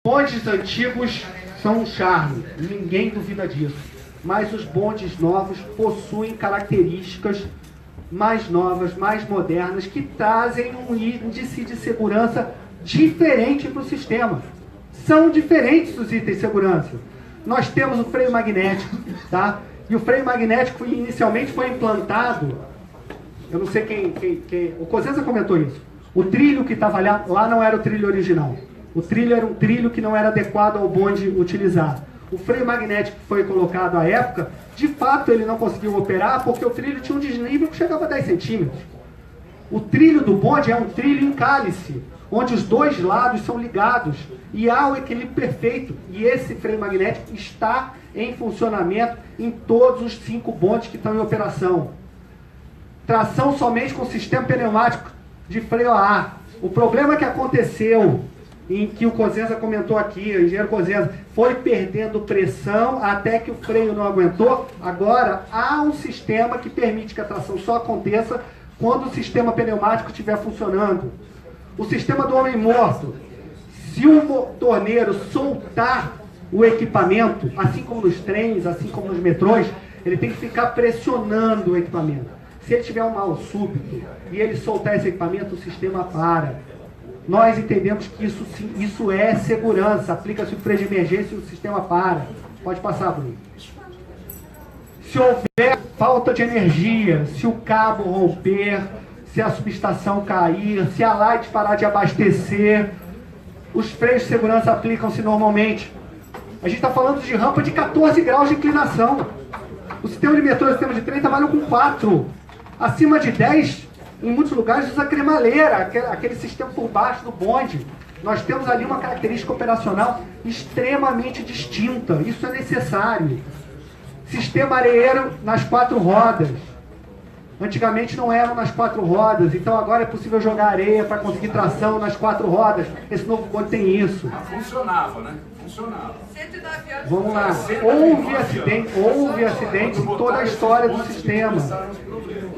Bondes antigos são um charme, ninguém duvida disso. Mas os bondes novos possuem características mais novas, mais modernas, que trazem um índice de segurança diferente para o sistema. São diferentes os itens de segurança. Nós temos o freio magnético, tá? E o freio magnético inicialmente foi implantado, eu não sei quem o Cosenza comentou isso. O trilho que estava lá não era o trilho original. O trilho era um trilho que não era adequado ao bonde utilizar. O freio magnético que foi colocado à época, de fato ele não conseguiu operar porque o trilho tinha um desnível que chegava a 10 centímetros. O trilho do bonde é um trilho em cálice, onde os dois lados são ligados e há o equilíbrio perfeito. E esse freio magnético está em funcionamento em todos os 5 bondes que estão em operação. Tração somente com sistema pneumático de freio a ar. O problema que aconteceu, em que o Cosenza comentou aqui, o engenheiro Cosenza, foi perdendo pressão até que o freio não aguentou. Agora há um sistema que permite que a tração só aconteça quando o sistema pneumático estiver funcionando. O sistema do homem morto, se o torneiro soltar o equipamento, assim como nos trens, assim como nos metrôs, ele tem que ficar pressionando o equipamento. Se ele tiver um mal súbito e ele soltar esse equipamento, o sistema para. Nós entendemos que isso é segurança. Aplica-se o freio de emergência e o sistema para. Pode passar, Bruno. Se houver falta de energia, se o cabo romper, se a subestação cair, se a light parar de abastecer, os freios de segurança aplicam-se normalmente. A gente está falando de rampa de 14 graus de inclinação. O sistema de metrô e o sistema de trem trabalham com 4. Acima de 10, em muitos lugares, usa cremaleira, aquele sistema por baixo do bonde. Nós temos ali uma característica operacional extremamente distinta. Isso é necessário. Sistema areeiro nas 4 rodas. Antigamente não eram nas 4 rodas, então agora é possível jogar areia para conseguir tração nas 4 rodas. Esse novo bonde tem isso. Funcionava, né? Funcionava. Vamos lá. Houve acidente em toda a história do sistema.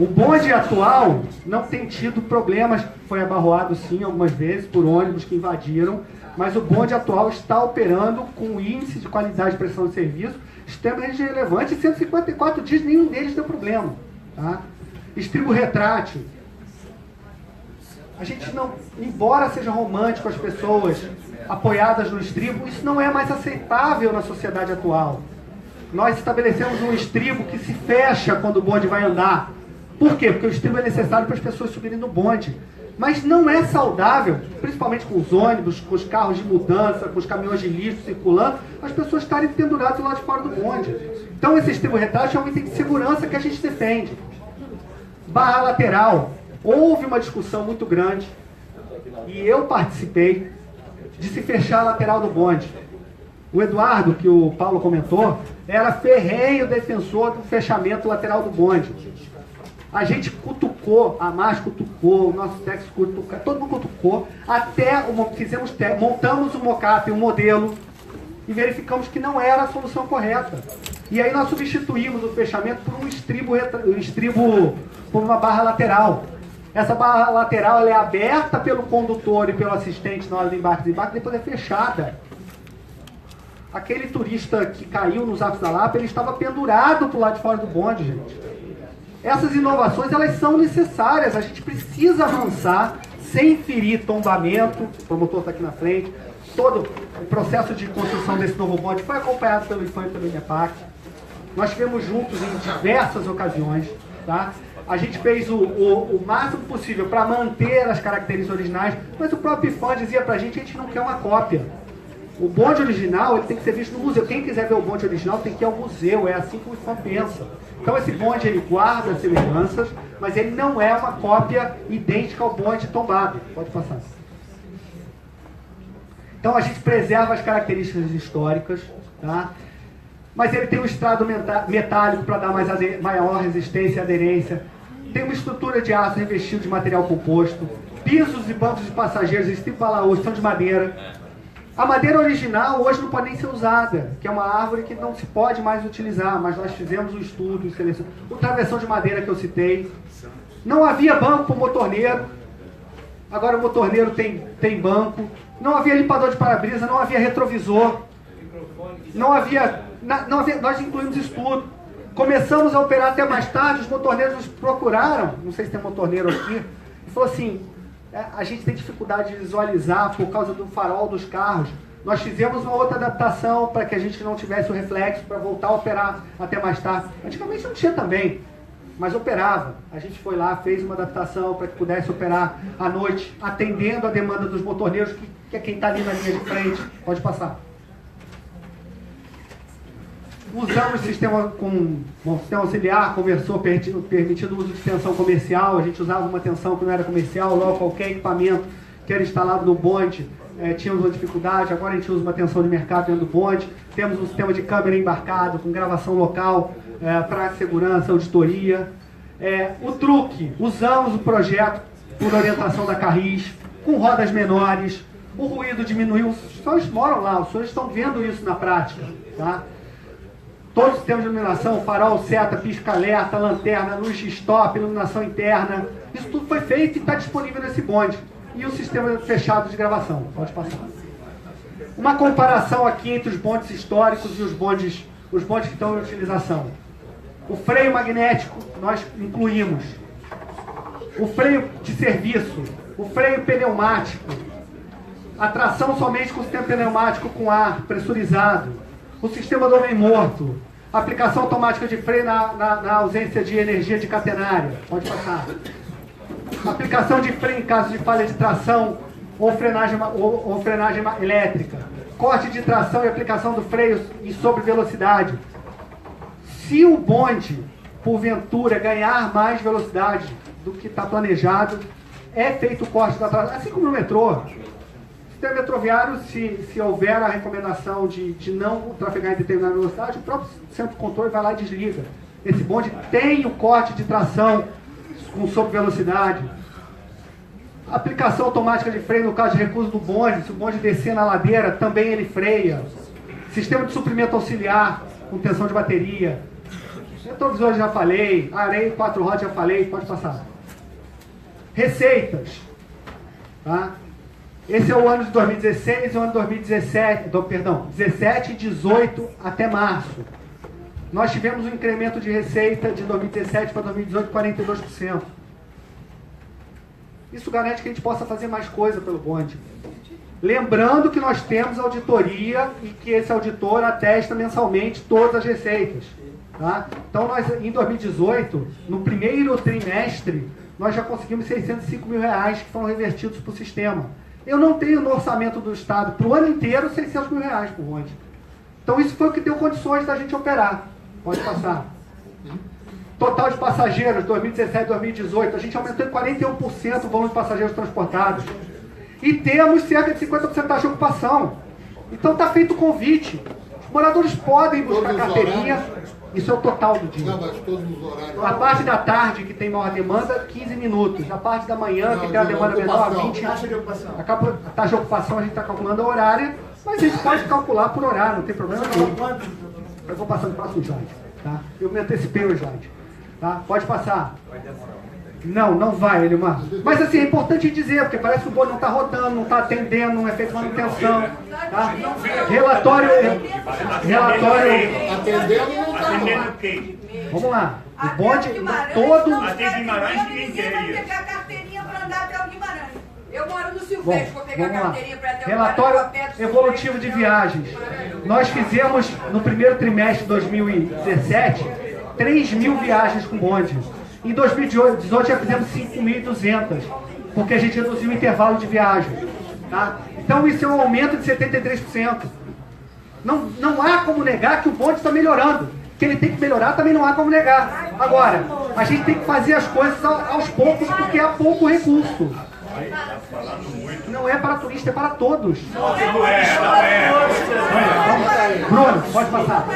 O bonde atual não tem tido problemas, foi abarroado sim algumas vezes por ônibus que invadiram, mas o bonde atual está operando com um índice de qualidade de prestação de serviço extremamente relevante. 154 dias, nenhum deles deu problema. Tá? Estribo retrátil. A gente não, embora seja romântico as pessoas apoiadas no estribo, isso não é mais aceitável na sociedade atual. Nós estabelecemos um estribo que se fecha quando o bonde vai andar. Por quê? Porque o estribo é necessário para as pessoas subirem no bonde. Mas não é saudável, principalmente com os ônibus, com os carros de mudança, com os caminhões de lixo circulando, as pessoas estarem penduradas lá de fora do bonde. Então esse estribo retrátil é um item de segurança que a gente defende. Barra lateral. Houve uma discussão muito grande, e eu participei, de se fechar a lateral do bonde. O Eduardo, que o Paulo comentou, era ferrenho defensor do fechamento lateral do bonde. A gente cutucou, a MAS cutucou, o nosso técnico cutucou, todo mundo cutucou, até montamos um mockup, um modelo, e verificamos que não era a solução correta. E aí nós substituímos o fechamento por um estribo por uma barra lateral. Essa barra lateral ela é aberta pelo condutor e pelo assistente na hora do embarque e desembarque, depois é fechada. Aquele turista que caiu nos Arcos da Lapa, ele estava pendurado para o lado de fora do bonde, gente. Essas inovações, elas são necessárias, a gente precisa avançar sem ferir tombamento. O promotor está aqui na frente. Todo o processo de construção desse novo bonde foi acompanhado pelo IFAM e pelo INEPAC. Nós estivemos juntos em diversas ocasiões, tá? A gente fez o máximo possível para manter as características originais, mas o próprio IFAM dizia para a gente não quer uma cópia. O bonde original ele tem que ser visto no museu. Quem quiser ver o bonde original tem que ir ao museu, é assim que o IFAM pensa. Então esse bonde ele guarda as semelhanças, mas ele não é uma cópia idêntica ao bonde tombado. Pode passar. Então a gente preserva as características históricas, tá? Mas ele tem um estrado metálico para dar maior resistência e aderência. Tem uma estrutura de aço revestido de material composto. Pisos e bancos de passageiros, esse tipo de balaús, são de madeira. A madeira original hoje não pode nem ser usada, que é uma árvore que não se pode mais utilizar, mas nós fizemos um estudo e seleção. O travessão de madeira que eu citei. Não havia banco para o motorneiro. Agora o motorneiro tem banco. Não havia limpador de para-brisa, não havia retrovisor, não havia, nós incluímos isso tudo. Começamos a operar até mais tarde, os motorneiros nos procuraram, não sei se tem motorneiro aqui, e falou assim, a gente tem dificuldade de visualizar por causa do farol dos carros. Nós fizemos uma outra adaptação para que a gente não tivesse o reflexo, para voltar a operar até mais tarde. Antigamente não tinha também, mas operava. A gente foi lá, fez uma adaptação para que pudesse operar à noite, atendendo a demanda dos motorneiros, que é quem está ali na linha de frente. Pode passar. Usamos sistema auxiliar, conversor permitindo o uso de tensão comercial. A gente usava uma tensão que não era comercial, logo qualquer equipamento que era instalado no bonde tínhamos uma dificuldade. Agora a gente usa uma tensão de mercado dentro do bonde. Temos um sistema de câmera embarcado com gravação local para segurança, auditoria. O truque, usamos o projeto por orientação da Carris, com rodas menores. O ruído diminuiu. Os senhores moram lá, os senhores estão vendo isso na prática, tá? Todo o sistema de iluminação, farol, seta, pisca-alerta, lanterna, luz de stop, iluminação interna, isso tudo foi feito e está disponível nesse bonde. E o sistema fechado de gravação. Pode passar. Uma comparação aqui entre os bondes históricos e os bondes que estão em utilização. O freio magnético, nós incluímos. O freio de serviço, o freio pneumático, a tração somente com o sistema pneumático com ar pressurizado, o sistema do homem morto, aplicação automática de freio na ausência de energia de catenária. Pode passar. Aplicação de freio em caso de falha de tração ou frenagem elétrica. Corte de tração e aplicação do freio em sobre velocidade. Se o bonde, porventura, ganhar mais velocidade do que está planejado, é feito o corte da tração, assim como no metrô. No sistema metroviário, se houver a recomendação de não trafegar em determinada velocidade, o próprio centro de controle vai lá e desliga. Esse bonde tem o corte de tração com sobre velocidade. Aplicação automática de freio no caso de recuso do bonde. Se o bonde descer na ladeira, também ele freia. Sistema de suprimento auxiliar com tensão de bateria. Retrovisor já falei. Areia 4 rodas já falei. Pode passar. Receitas. Tá? Esse é o ano de 2016 e o ano de 2017. Perdão, 17 e 18 até março. Nós tivemos um incremento de receita de 2017 para 2018 de 42%. Isso garante que a gente possa fazer mais coisa pelo bonde. Lembrando que nós temos auditoria e que esse auditor atesta mensalmente todas as receitas. Tá? Então, nós, em 2018, no primeiro trimestre, nós já conseguimos R$605 mil que foram revertidos para o sistema. Eu não tenho no orçamento do Estado, para o ano inteiro, R$600 mil por bonde. Então, isso foi o que deu condições da gente operar. Pode passar. Total de passageiros, 2017 e 2018, a gente aumentou em 41% o volume de passageiros transportados. E temos cerca de 50% de taxa de ocupação. Então está feito o convite. Os moradores podem buscar carteirinha. Isso é o total do dia. Não, mas todos os horários. A parte da tarde, que tem maior demanda, 15 minutos. A parte da manhã, que tem a demanda menor, 20. Taxa de ocupação. A taxa de ocupação a gente está calculando a horária, mas a gente pode calcular por horário, não tem problema nenhum. Eu vou passando para o próximo slide. Tá? Eu me antecipei o slide. Tá? Pode passar. Não vai, Elimar. Mas assim, é importante dizer, porque parece que o bonde não está rodando, não está atendendo, não é feito manutenção. Tá? Relatório. Atendendo não está. Atendendo quem? Vamos lá. O bonde todo. Até Guimarães ninguém quer vai isso. pegar a carteirinha para andar até o Guimarães. Eu moro no Silvestre, vou pegar a Vamos lá. carteirinha para até o Relatório Guimarães. evolutivo de viagens. Nós fizemos, no primeiro trimestre de 2017, 3.000 viagens com bonde. Em 2018 já fizemos 5.200, porque a gente reduziu o intervalo de viagem. Tá? Então isso é um aumento de 73%. Não há como negar que o bonde está melhorando. Que ele tem que melhorar também não há como negar. Agora, a gente tem que fazer as coisas aos poucos, porque há pouco recurso. Não é para turista, é para todos. Não é. Bruno, pode passar.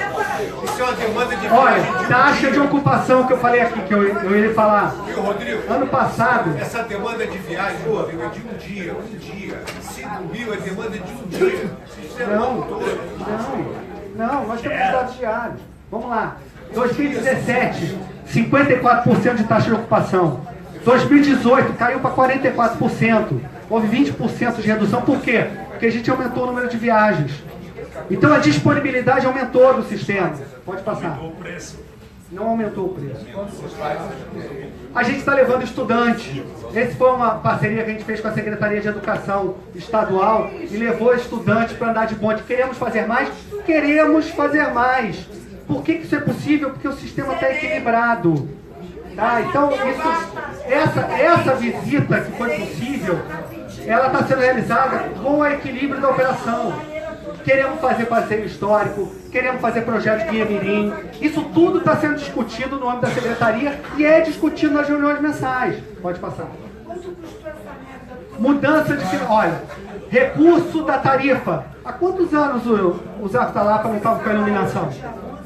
Isso é uma demanda de Olha, taxa de ocupação que eu falei aqui, que eu ia falar. Viu, Rodrigo? Ano passado, Essa demanda de viagem, Rodrigo, é de um dia. 5.000 é demanda de um dia. não, nós temos dados diários. Vamos lá. 2017, 54% de taxa de ocupação. 2018 caiu para 44%. Houve 20% de redução. Por quê? porque a gente aumentou o número de viagens. Então a disponibilidade aumentou no sistema. Pode passar. Não aumentou o preço. A gente está levando estudante. Essa foi uma parceria que a gente fez com a Secretaria de Educação Estadual e levou estudantes para andar de bonde. Queremos fazer mais? Queremos fazer mais. Por que isso é possível? Porque o sistema está equilibrado. Tá? Então, essa visita que foi possível, ela está sendo realizada com o equilíbrio da operação. Queremos fazer passeio histórico, queremos fazer projetos de Guia-Mirim. Isso tudo está sendo discutido no âmbito da Secretaria e é discutido nas reuniões mensais. Pode passar. Mudança de... Olha, recurso da tarifa. Há quantos anos o Zaftalapa não estava com a iluminação?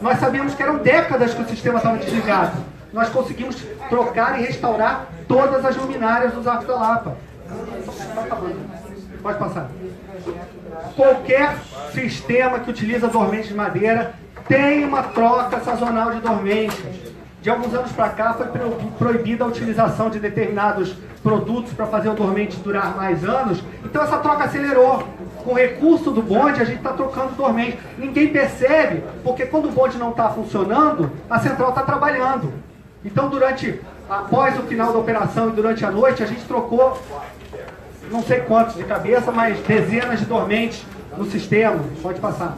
Nós sabíamos que eram décadas que o sistema estava desligado. Nós conseguimos trocar e restaurar todas as luminárias do Zaftalapa. Pode passar. Qualquer sistema que utiliza dormentes de madeira tem uma troca sazonal de dormentes. De alguns anos para cá foi proibida a utilização de determinados produtos para fazer o dormente durar mais anos. Então essa troca acelerou. Com o recurso do bonde a gente está trocando dormente. Ninguém percebe, porque quando o bonde não está funcionando, a central está trabalhando. Então após o final da operação e durante a noite, a gente trocou não sei quantos de cabeça, mas dezenas de dormentes no sistema. Pode passar.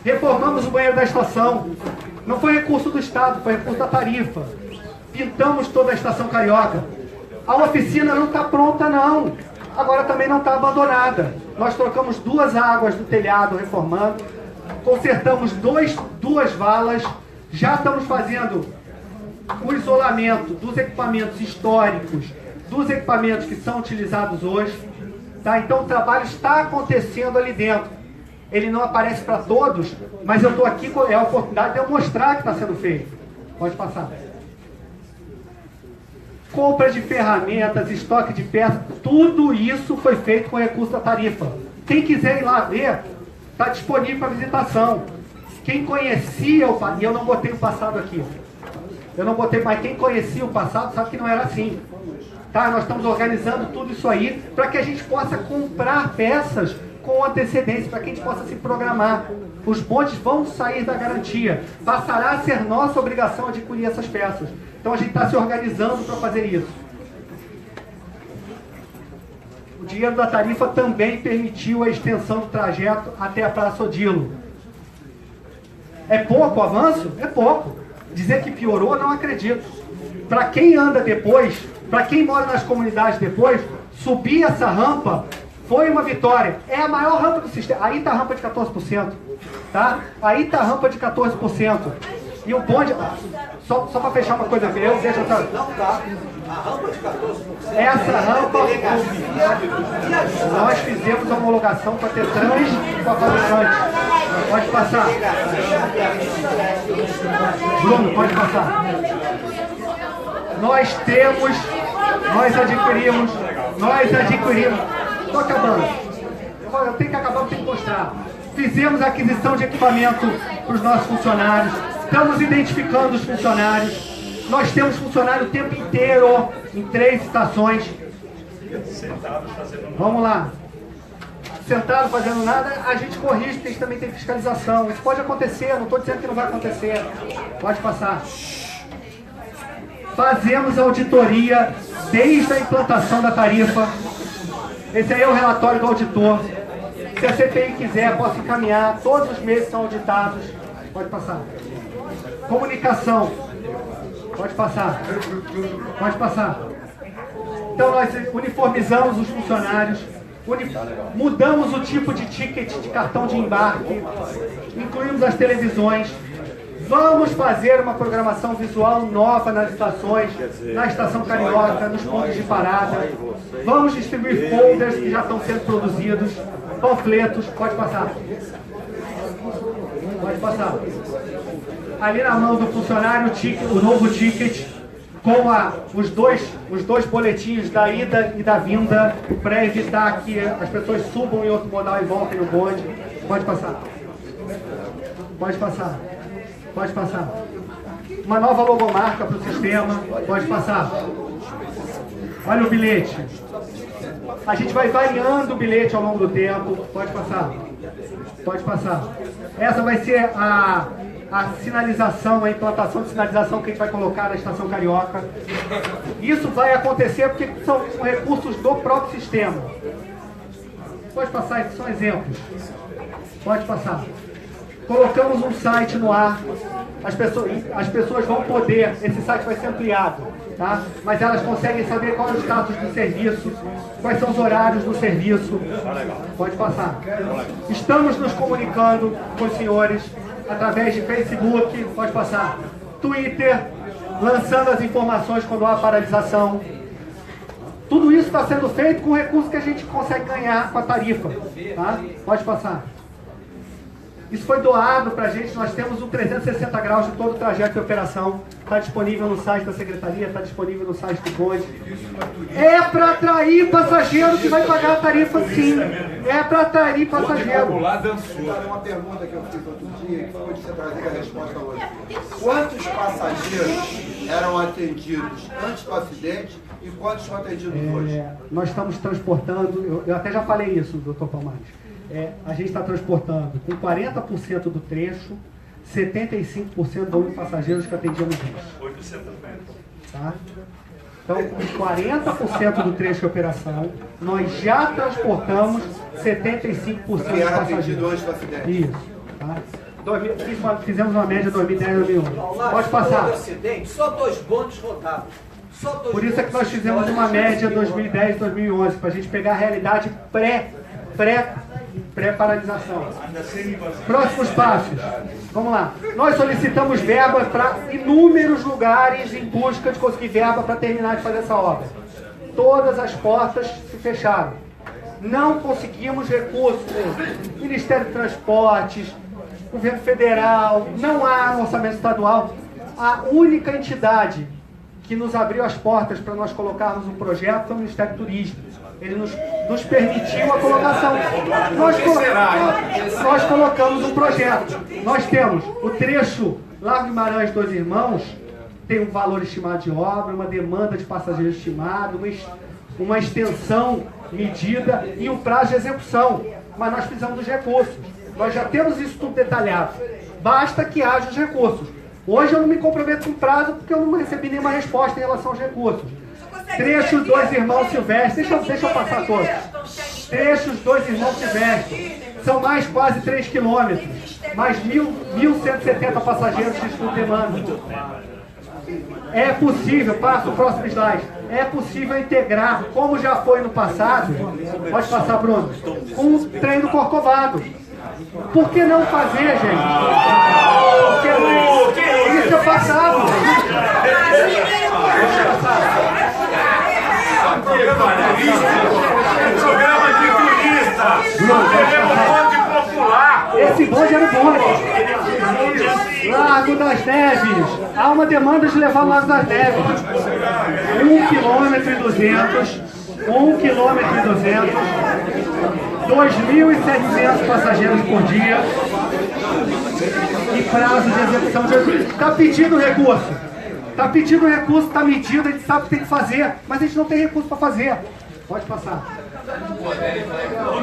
Reformamos o banheiro da estação. Não foi recurso do Estado, foi recurso da tarifa. Pintamos toda a estação carioca. A oficina não está pronta, não. Agora também não está abandonada. Nós trocamos 2 águas do telhado, reformando. Consertamos 2 valas. Já estamos fazendo o isolamento dos equipamentos históricos, dos equipamentos que são utilizados hoje, tá? Então o trabalho está acontecendo ali dentro. Ele não aparece para todos, mas eu estou aqui, é a oportunidade de eu mostrar que está sendo feito. Pode passar. Compra de ferramentas, estoque de peças, tudo isso foi feito com recurso da tarifa. Quem quiser ir lá ver, está disponível para visitação. Quem conhecia o passado, e eu não botei o passado aqui, mas quem conhecia o passado sabe que não era assim. Tá? Nós estamos organizando tudo isso aí para que a gente possa comprar peças com antecedência, para que a gente possa se programar. Os bondes vão sair da garantia. Passará a ser nossa obrigação adquirir essas peças. Então a gente está se organizando para fazer isso. O dinheiro da tarifa também permitiu a extensão do trajeto até a Praça Odilo. É pouco o avanço? É pouco. Dizer que piorou, não acredito. Para quem anda depois, para quem mora nas comunidades depois, subir essa rampa foi uma vitória. É a maior rampa do sistema. Aí está a rampa de 14%. Tá? Aí está a rampa de 14%. E o bonde... Só para fechar uma coisa, eu deixo outra... Não dá. A rampa de 14%. Essa rampa... Nós fizemos a homologação para ter trans com a fabricante. Pode passar. Bruno, pode passar. Nós adquirimos. Estou acabando. Eu tenho que acabar, eu tenho que mostrar. Fizemos a aquisição de equipamento para os nossos funcionários. Estamos identificando os funcionários. Nós temos funcionário o tempo inteiro em 3 estações. Vamos lá. Sentado fazendo nada, a gente corrige, porque a gente também tem fiscalização. Isso pode acontecer, não estou dizendo que não vai acontecer. Pode passar. Fazemos auditoria desde a implantação da tarifa. Esse aí é o relatório do auditor. Se a CPI quiser, posso encaminhar. Todos os meses são auditados. Pode passar. Comunicação. Pode passar. Pode passar. Então nós uniformizamos os funcionários. Mudamos o tipo de ticket de cartão de embarque. Incluímos as televisões. Vamos fazer uma programação visual nova nas estações, na Estação Carioca, nos pontos de parada. Vamos distribuir folders que já estão sendo produzidos, panfletos. Pode passar. Pode passar. Ali na mão do funcionário, o novo ticket, com os dois boletins da ida e da vinda, para evitar que as pessoas subam em outro modal e voltem no bonde. Pode passar. Pode passar. Pode passar. Uma nova logomarca para o sistema. Pode passar. Olha o bilhete. A gente vai variando o bilhete ao longo do tempo. Pode passar. Pode passar. Essa vai ser a sinalização, a implantação de sinalização que a gente vai colocar na Estação Carioca. Isso vai acontecer porque são recursos do próprio sistema. Pode passar, esses são exemplos. Pode passar. Colocamos um site no ar. As pessoas vão poder, esse site vai ser ampliado, tá? Mas elas conseguem saber qual é o status do serviço, quais são os horários do serviço. Pode passar. Estamos nos comunicando com os senhores através de Facebook, pode passar, Twitter, lançando as informações quando há paralisação. Tudo isso está sendo feito com recursos que a gente consegue ganhar com a tarifa, tá? Pode passar. Isso foi doado para a gente, nós temos um 360 graus de todo o trajeto de operação. Está disponível no site da Secretaria, está disponível no site do bonde. É para atrair passageiro que vai pagar a tarifa, sim. É para atrair passageiro. Lá dançou. Uma pergunta que eu fiz outro dia, que foi de você trazer a resposta hoje. Quantos passageiros eram atendidos antes do acidente e quantos são atendidos hoje? Nós estamos transportando, eu até já falei isso, doutor Palmares. A gente está transportando com 40% do trecho, 75% do número de passageiros que atendíamos hoje. 800 metros. Tá? Então, com 40% do trecho de operação, nós já transportamos 75% dos Que era atendido passageiros. antes do acidente. Isso. Tá? Fizemos uma média 2010 e 2011. Pode passar. Acidente, só 2 bondes rodavam. Por isso é que nós fizemos uma média 2010 e 2011, para a gente pegar a realidade pré-paralisação. Próximos passos. Vamos lá. Nós solicitamos verba para inúmeros lugares em busca de conseguir verba para terminar de fazer essa obra. Todas as portas se fecharam. Não conseguimos recursos. Ministério de Transportes, Governo Federal, não há orçamento estadual. A única entidade que nos abriu as portas para nós colocarmos um projeto foi o Ministério do Turismo. Ele nos permitiu a colocação. Nós colocamos um projeto. Nós temos o trecho Largo Guimarães Dois Irmãos, tem um valor estimado de obra, uma demanda de passageiros estimado, uma extensão medida e um prazo de execução. Mas nós precisamos dos recursos. Nós já temos isso tudo detalhado. Basta que haja os recursos. Hoje eu não me comprometo com prazo porque eu não recebi nenhuma resposta em relação aos recursos. Trechos Dois Irmãos Silvestres, deixa eu passar todos. Trechos Dois Irmãos Silvestres, são mais quase 3 quilômetros, mais 1.170 passageiros que estão demandando. É possível, passa o próximo slide, é possível integrar, como já foi no passado, pode passar, Bruno, com o trem do Corcovado. Por que não fazer, gente? Porque isso é passado. Programa de turista! Programa popular! Esse bonde era o bonde. Largo das Neves. Há uma demanda de levar o Largo das Neves. 1,2 km. 1,2 km. 2.700 passageiros por dia. E prazo de execução de... Está pedindo recurso. Está pedindo recurso, está medido, a gente sabe o que tem que fazer, mas a gente não tem recurso para fazer. Pode passar.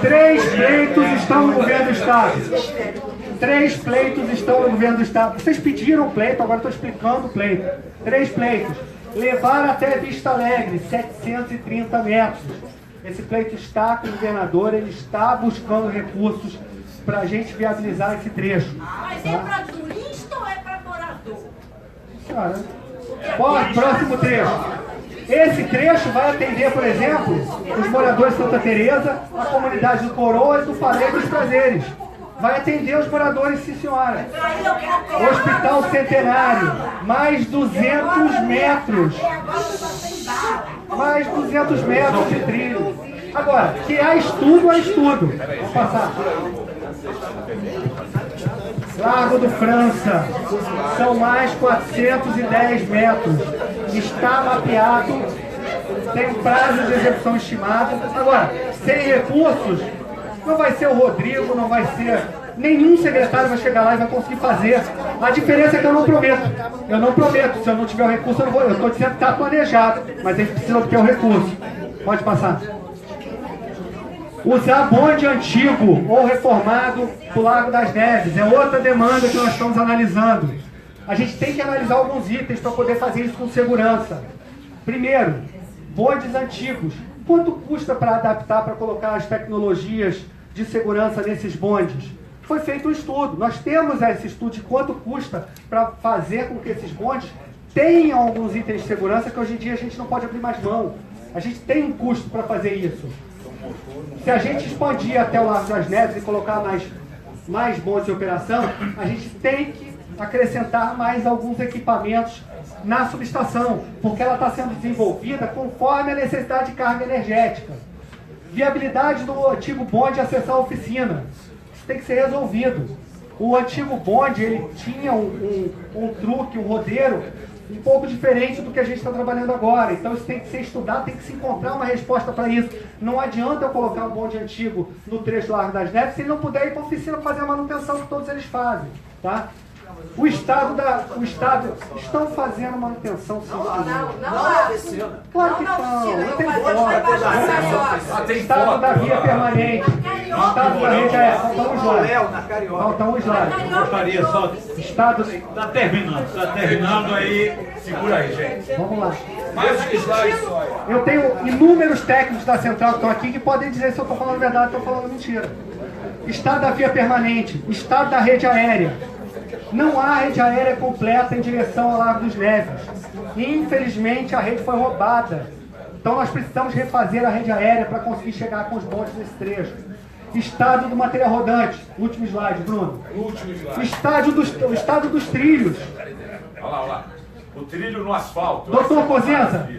3 pleitos estão no governo do Estado. 3 pleitos estão no governo do Estado. Vocês pediram o pleito, agora estou explicando o pleito. 3 pleitos. Levar até Vista Alegre, 730 metros. Esse pleito está com o governador, ele está buscando recursos para a gente viabilizar esse trecho. Mas é para turista ou é para morador? Senhora, próximo trecho. Esse trecho vai atender, por exemplo, os moradores de Santa Teresa, a comunidade do Coroa e do Palais dos Prazeres. Vai atender os moradores, sim senhora. Hospital Centenário, mais 200 metros. Mais 200 metros de trilho. Agora, que há estudo, há estudo. Vamos passar. Largo do França, são mais 410 metros. Está mapeado, tem prazo de execução estimado. Agora, sem recursos, não vai ser o Rodrigo, não vai ser... Nenhum secretário vai chegar lá e vai conseguir fazer. A diferença é que eu não prometo. Eu não prometo. Se eu não tiver o recurso, eu não vou. Eu estou dizendo que está planejado, mas a gente precisa obter o recurso. Pode passar. Usar bonde antigo ou reformado para o Largo das Neves é outra demanda que nós estamos analisando. A gente tem que analisar alguns itens para poder fazer isso com segurança. Primeiro, bondes antigos. Quanto custa para adaptar, para colocar as tecnologias de segurança nesses bondes? Foi feito um estudo. Nós temos esse estudo de quanto custa para fazer com que esses bondes tenham alguns itens de segurança que hoje em dia a gente não pode abrir mais mão. A gente tem um custo para fazer isso. Se a gente expandir até o Largo das Neves e colocar mais bondes em operação, a gente tem que acrescentar mais alguns equipamentos na subestação, porque ela está sendo desenvolvida conforme a necessidade de carga energética. Viabilidade do antigo bonde acessar a oficina. Isso tem que ser resolvido. O antigo bonde, ele tinha um truque, um rodeiro, um pouco diferente do que a gente está trabalhando agora. Então isso tem que ser estudado, tem que se encontrar uma resposta para isso. Não adianta eu colocar um bonde antigo no trecho Largo das Neves se ele não puder ir para a oficina fazer a manutenção que todos eles fazem. Tá? O Estado estão fazendo manutenção. Não, oficina. Claro que estão. Não tem foto. Estado da via permanente. Estado da rede aérea. Faltamos lá. Faltamos lá. Gostaria só. Estado. Está terminando aí. Segura aí, gente. Vamos lá. Mais um slide só. Eu tenho inúmeros técnicos da Central que estão aqui que podem dizer se eu estou falando verdade ou estou falando mentira. Estado da via permanente. Estado da rede aérea. Não há rede aérea completa em direção ao Largo dos Neves. Infelizmente, a rede foi roubada. Então, nós precisamos refazer a rede aérea para conseguir chegar com os bondes nesse trecho. Estado do material rodante. Último slide, Bruno. Último slide. O estado dos trilhos. Olha lá. O trilho no asfalto. Doutor Cosenza,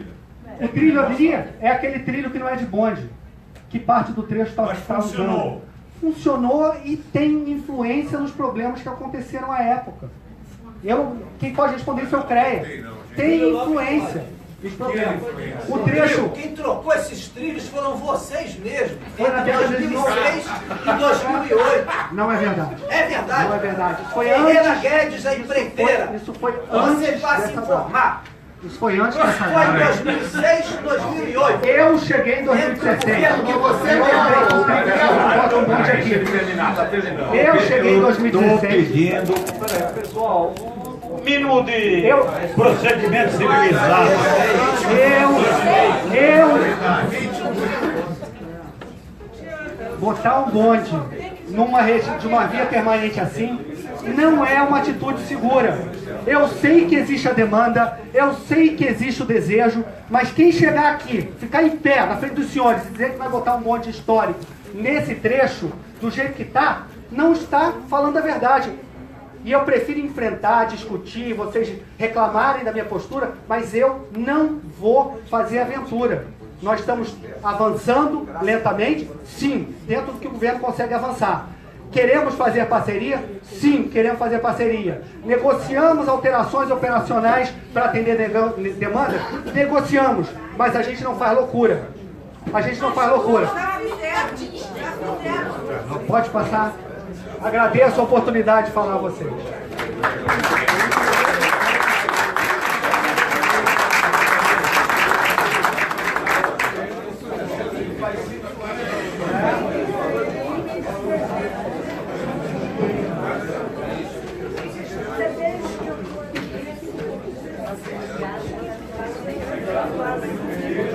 o trilho ali é aquele trilho que não é de bonde, que parte do trecho está funcionou. Funcionou e tem influência nos problemas que aconteceram à época. Quem pode responder isso é o CREA. Tem influência. O trecho... Quem trocou esses trilhos foram vocês mesmos. Foi na década de 2006 e 2008. Não é verdade. É verdade. Não é verdade. Isso foi Ferreira antes. Guedes, a empreiteira. Isso foi antes. Você vai se dessa informar. data. Isso foi antes dessa Foi em data. 2006 e 2008. Eu cheguei em 2016. Porque você Bota um monte aqui. Eu cheguei em 2016. Pedindo, pessoal, um mínimo de procedimento civilizado. Botar um bonde de uma via permanente assim não é uma atitude segura. Eu sei que existe a demanda, eu sei que existe o desejo, mas quem chegar aqui, ficar em pé na frente dos senhores e dizer que vai botar um bonde histórico nesse trecho, do jeito que está, não está falando a verdade. E eu prefiro enfrentar, discutir, vocês reclamarem da minha postura, mas eu não vou fazer aventura. Nós estamos avançando lentamente? Sim, dentro do que o governo consegue avançar. Queremos fazer parceria? Sim, queremos fazer parceria. Negociamos alterações operacionais para atender demanda? Negociamos, mas a gente não faz loucura. A gente não faz loucura. Pode passar. Agradeço a oportunidade de falar a vocês.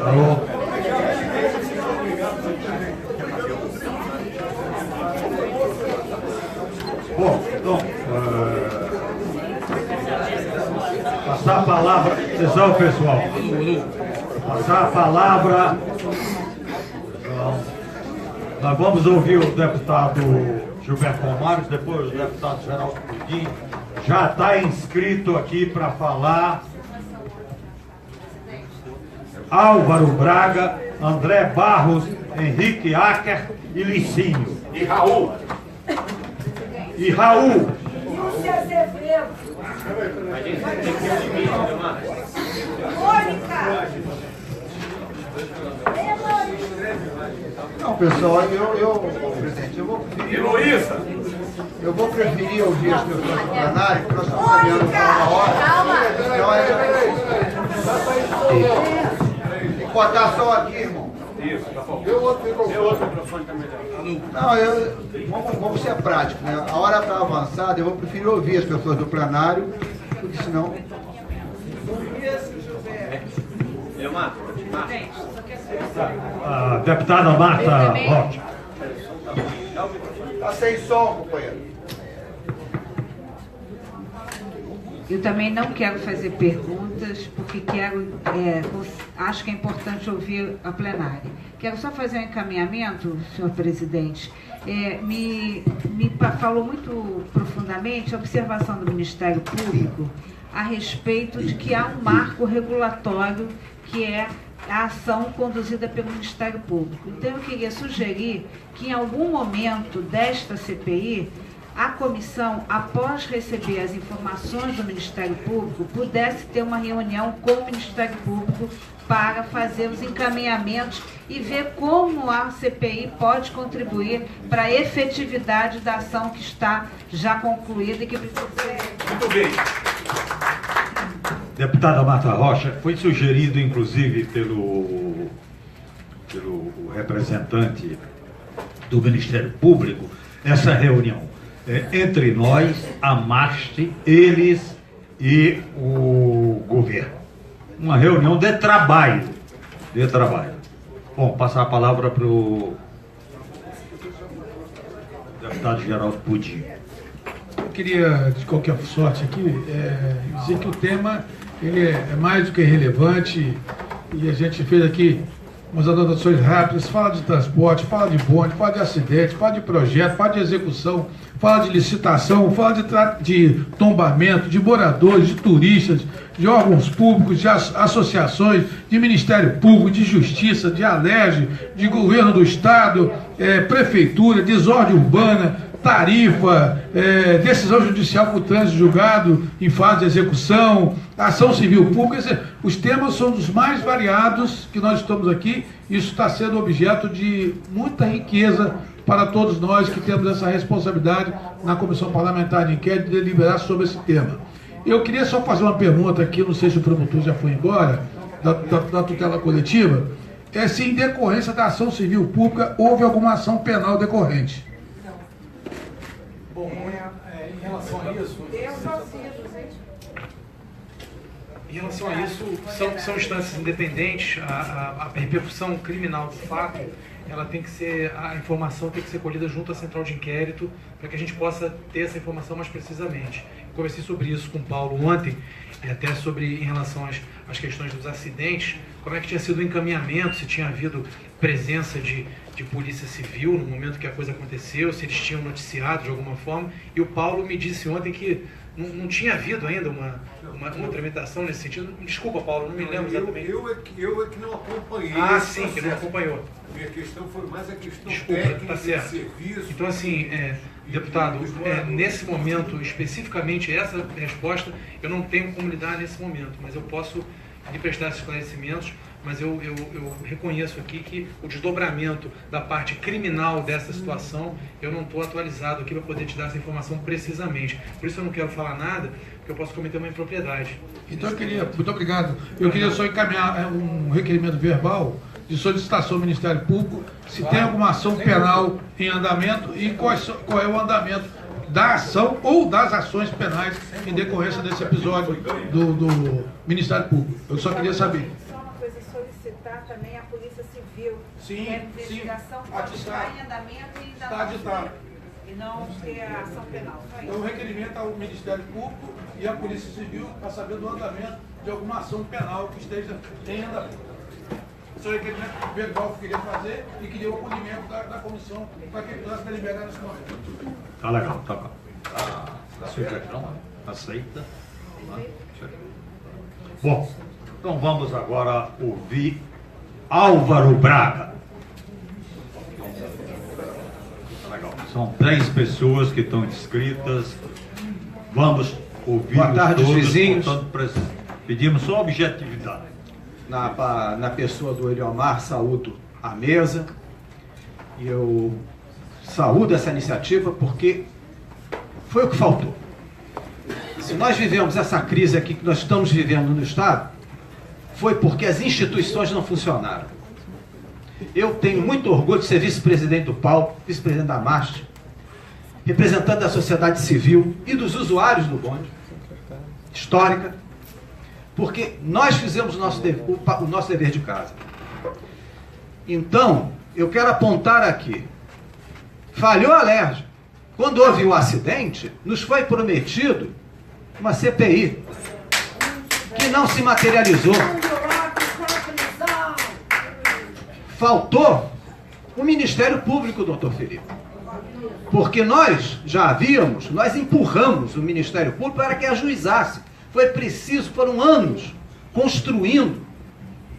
Alô? Bom, então, passar a palavra, atenção pessoal, passar a palavra, nós vamos ouvir o deputado Gilberto Palmares, depois o deputado Geraldo Pudim, já está inscrito aqui para falar Álvaro Braga, André Barros, Henrique Acker e Licinho. E Raul. E Raul. Lúcia Azevedo. Mônica. Não, pessoal, presidente, E Luísa. eu vou preferir ouvir as pessoas do plenário, porque nós estamos caminhando para uma hora. Então, tem que botar só aqui, irmão. Isso, tá faltando. Deu outro microfone também. Não, vamos ser práticos, né? A hora está avançada, eu vou preferir ouvir as pessoas do plenário, porque senão... A deputada Marta Rocha. Está sem som, companheiro. Eu também não quero fazer perguntas, porque acho que é importante ouvir a plenária. Quero só fazer um encaminhamento, senhor presidente. Falou muito profundamente a observação do Ministério Público a respeito de que há um marco regulatório que é a ação conduzida pelo Ministério Público. Então, eu queria sugerir que, em algum momento desta CPI, a comissão, após receber as informações do Ministério Público, pudesse ter uma reunião com o Ministério Público para fazer os encaminhamentos e ver como a CPI pode contribuir para a efetividade da ação que está já concluída e que precisa ser... Muito bem. Deputada Marta Rocha, foi sugerido, inclusive, pelo representante do Ministério Público, essa reunião entre nós, a MAST, eles e o governo. Uma reunião de trabalho. Bom, passar a palavra para o deputado Geraldo Pudim. Eu queria, de qualquer sorte aqui, dizer que o tema ele é mais do que relevante e a gente fez aqui umas anotações rápidas, fala de transporte, fala de bonde, fala de acidente, fala de projeto, fala de execução, fala de licitação, fala de tombamento, de moradores, de turistas, de órgãos públicos, de associações, de Ministério Público, de Justiça, de Alerj, de Governo do Estado, Prefeitura, desordem urbana, tarifa, decisão judicial por trânsito julgado em fase de execução, ação civil pública. Os temas são dos mais variados que nós estamos aqui. Isso está sendo objeto de muita riqueza para todos nós que temos essa responsabilidade na Comissão Parlamentar de Inquérito de deliberar sobre esse tema. Eu queria só fazer uma pergunta aqui, não sei se o promotor já foi embora, da tutela coletiva, se em decorrência da ação civil pública houve alguma ação penal decorrente. Bom, em relação a isso... Em relação a isso, são instâncias independentes, a repercussão criminal do fato, ela tem que ser, a informação tem que ser colhida junto à central de inquérito, para que a gente possa ter essa informação mais precisamente. Conversei sobre isso com o Paulo ontem, até em relação às questões dos acidentes, como é que tinha sido o encaminhamento, se tinha havido presença de polícia civil no momento que a coisa aconteceu, se eles tinham noticiado de alguma forma, e o Paulo me disse ontem que não tinha havido ainda uma tramitação nesse sentido. Desculpa, Paulo, não me lembro exatamente. Eu é que não acompanhei. Sim, que não acompanhou. Minha questão foi mais a questão técnica tá certo. de serviço. Então, assim, deputado, nesse momento, especificamente essa resposta, eu não tenho como lhe dar nesse momento, mas eu posso lhe prestar esses esclarecimentos, mas eu reconheço aqui que o desdobramento da parte criminal dessa situação, eu não estou atualizado aqui para poder te dar essa informação precisamente. Por isso eu não quero falar nada, porque eu posso cometer uma impropriedade. Então eu queria, muito obrigado, eu queria só encaminhar um requerimento verbal de solicitação ao Ministério Público, se tem alguma ação penal em andamento e qual é o andamento da ação ou das ações penais em decorrência desse episódio do Ministério Público. Eu só queria saber. Só uma coisa, solicitar também a Polícia Civil. Sim, a investigação pode estar em andamento e ainda Está aditado. e não ter a ação penal. Só Então, isso. o requerimento ao Ministério Público e à Polícia Civil para saber do andamento de alguma ação penal que esteja em andamento. Esse é o requerimento verbal que eu queria fazer e queria o acolhimento da comissão para que pudesse deliberar nesse momento. Tá legal, tá bom. Aceita não? Aceita? Bom, então vamos agora ouvir Álvaro Braga. Legal. São 10 pessoas que estão inscritas. Vamos ouvir. Boa tarde, todos, vizinhos. portanto, pedimos só objetividade. Na pessoa do Eliomar, saúdo a mesa. E eu saúdo essa iniciativa porque foi o que faltou. Se nós vivemos essa crise aqui que nós estamos vivendo no Estado, foi porque as instituições não funcionaram. Eu tenho muito orgulho de ser vice-presidente do PAU, vice-presidente da MAST, representante da sociedade civil e dos usuários do bonde, histórica, porque nós fizemos o nosso dever de casa. Então, eu quero apontar aqui, falhou a LERJ. Quando houve o acidente, nos foi prometido uma CPI, que não se materializou. Faltou o Ministério Público, doutor Felipe. Porque nós empurramos o Ministério Público para que ajuizasse. Foi preciso, foram anos, construindo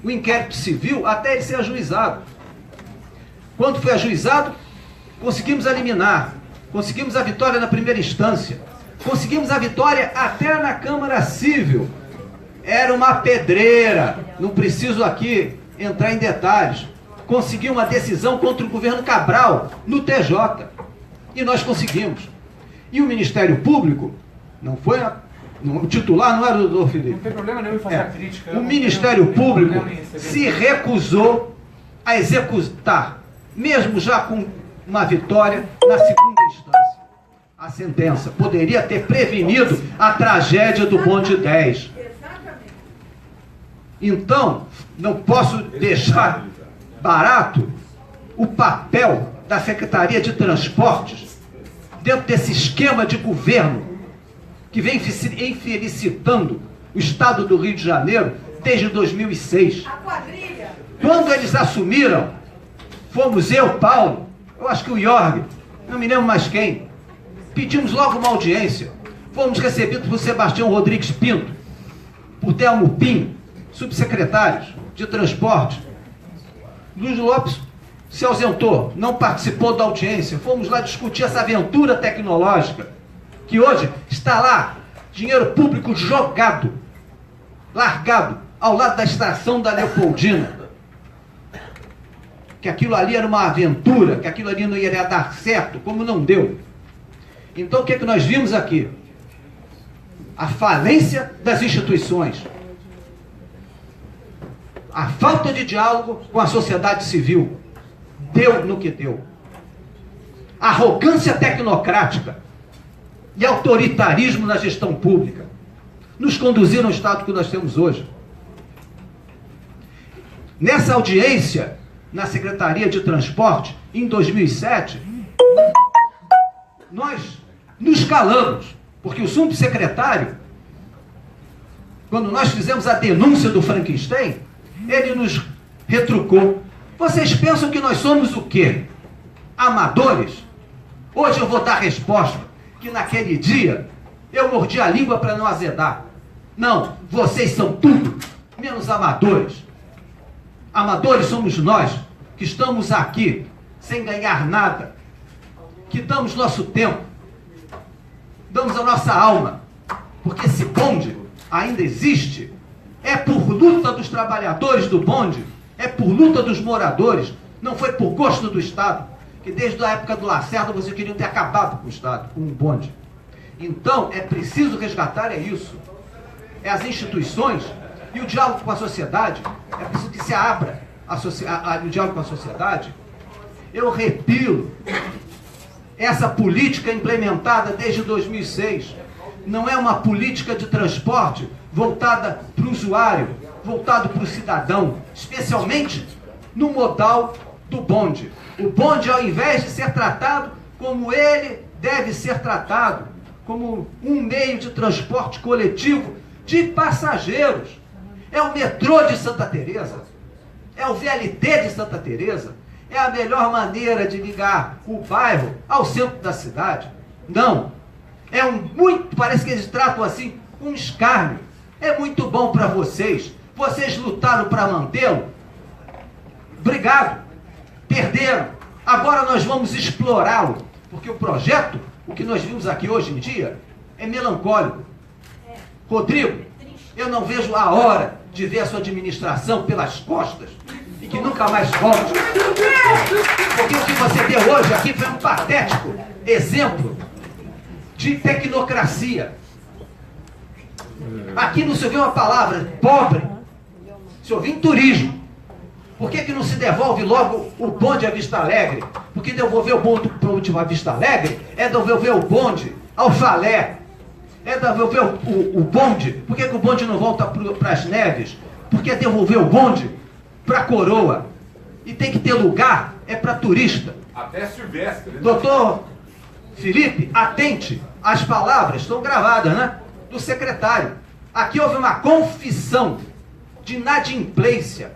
o inquérito civil até ele ser ajuizado. Quando foi ajuizado, conseguimos eliminar, conseguimos a vitória na primeira instância, conseguimos a vitória até na Câmara Civil. Era uma pedreira, não preciso aqui entrar em detalhes. Consegui uma decisão contra o governo Cabral, no TJ. E nós conseguimos. E o Ministério Público, o titular não era o doutor Felipe. Não tem problema nenhum em fazer a crítica. O Ministério Público se recusou a executar, mesmo já com uma vitória na segunda instância. A sentença poderia ter prevenido a tragédia do bonde 10. Então, não posso deixar barato o papel da Secretaria de Transportes dentro desse esquema de governo que vem infelicitando o Estado do Rio de Janeiro desde 2006. Quando eles assumiram, fomos eu, Paulo, eu acho que o Jorge, não me lembro mais quem, pedimos logo uma audiência. Fomos recebidos por Sebastião Rodrigues Pinto, por Telmo Pinho, subsecretários de transporte. Luiz Lopes se ausentou, não participou da audiência. Fomos lá discutir essa aventura tecnológica, que hoje está lá, dinheiro público jogado, largado, ao lado da estação da Leopoldina. Que aquilo ali era uma aventura, que aquilo ali não iria dar certo, como não deu. Então o que é que nós vimos aqui? A falência das instituições. A falta de diálogo com a sociedade civil. Deu no que deu. A arrogância tecnocrática e autoritarismo na gestão pública nos conduziram ao estado que nós temos hoje. Nessa audiência, na Secretaria de Transporte, em 2007, nós nos calamos, porque o subsecretário, quando nós fizemos a denúncia do Frankenstein, ele nos retrucou. Vocês pensam que nós somos o quê? Amadores? Hoje eu vou dar a resposta, que naquele dia eu mordi a língua para não azedar. Não, vocês são tudo, menos amadores. Amadores somos nós, que estamos aqui, sem ganhar nada, que damos nosso tempo, damos a nossa alma, porque esse bonde ainda existe. É por luta dos trabalhadores do bonde, é por luta dos moradores, não foi por gosto do Estado, que desde a época do Lacerda vocês queriam ter acabado com o Estado, com o bonde. Então, é preciso resgatar isso. É as instituições e o diálogo com a sociedade, é preciso que se abra o diálogo com a sociedade. Eu repito, essa política implementada desde 2006 não é uma política de transporte voltada para o usuário, voltado para o cidadão, especialmente no modal do bonde. O bonde, ao invés de ser tratado como ele deve ser tratado, como um meio de transporte coletivo de passageiros. É o metrô de Santa Teresa, é o VLT de Santa Teresa, é a melhor maneira de ligar o bairro ao centro da cidade. Não, parece que eles tratam assim um escárnio. É muito bom para vocês, vocês lutaram para mantê-lo, obrigado, perderam, agora nós vamos explorá-lo, porque o projeto, o que nós vimos aqui hoje em dia, é melancólico. Rodrigo, eu não vejo a hora de ver a sua administração pelas costas e que nunca mais volte. Porque o que você deu hoje aqui foi um patético exemplo de tecnocracia. Aqui não se ouviu uma palavra pobre, se ouviu em turismo. Por que não se devolve logo o bonde a Vista Alegre? Porque devolver o bonde a Vista Alegre é devolver o bonde ao Falé. É devolver o bonde. Por que o bonde não volta para as Neves? Porque é devolver o bonde para a Coroa. E tem que ter lugar, é para turista. Até Silvestre. Doutor Felipe, atente, as palavras estão gravadas, né? Do secretário. Aqui houve uma confissão de inadimplência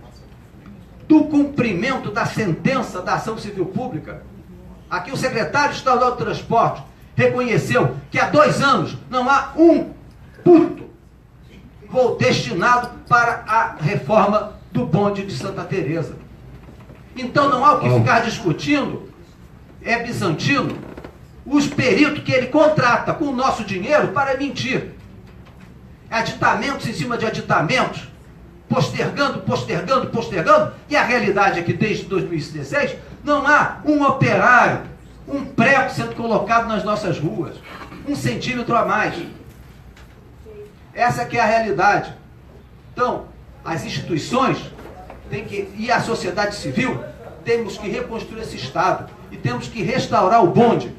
do cumprimento da sentença da ação civil pública. Aqui o secretário estadual do transporte reconheceu que há 2 anos não há um puto destinado para a reforma do bonde de Santa Teresa. Então não há o que ficar discutindo, é bizantino, os peritos que ele contrata com o nosso dinheiro para mentir. Aditamentos em cima de aditamentos, postergando, e a realidade é que desde 2016 não há um operário, um prego sendo colocado nas nossas ruas, 1 centímetro a mais. Essa que é a realidade. Então, as instituições e a sociedade civil, temos que reconstruir esse Estado e temos que restaurar o bonde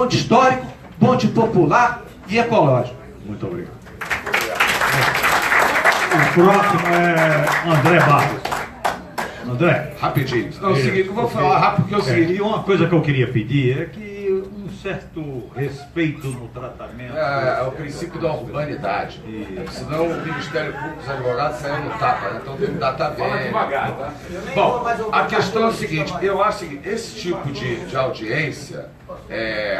histórico, bonde popular e ecológico. Muito obrigado. O próximo é André Barros. André. Rapidinho. Não, é o seguinte, eu vou falar rápido porque é o seguinte. E uma coisa que eu queria pedir é que um certo respeito no tratamento. É o princípio da urbanidade. Senão o Ministério Público e os advogados saem no tapa, né? Então tem que dar bem. Fala devagar, tá? Bom, a questão é o seguinte, eu acho que esse tipo de audiência,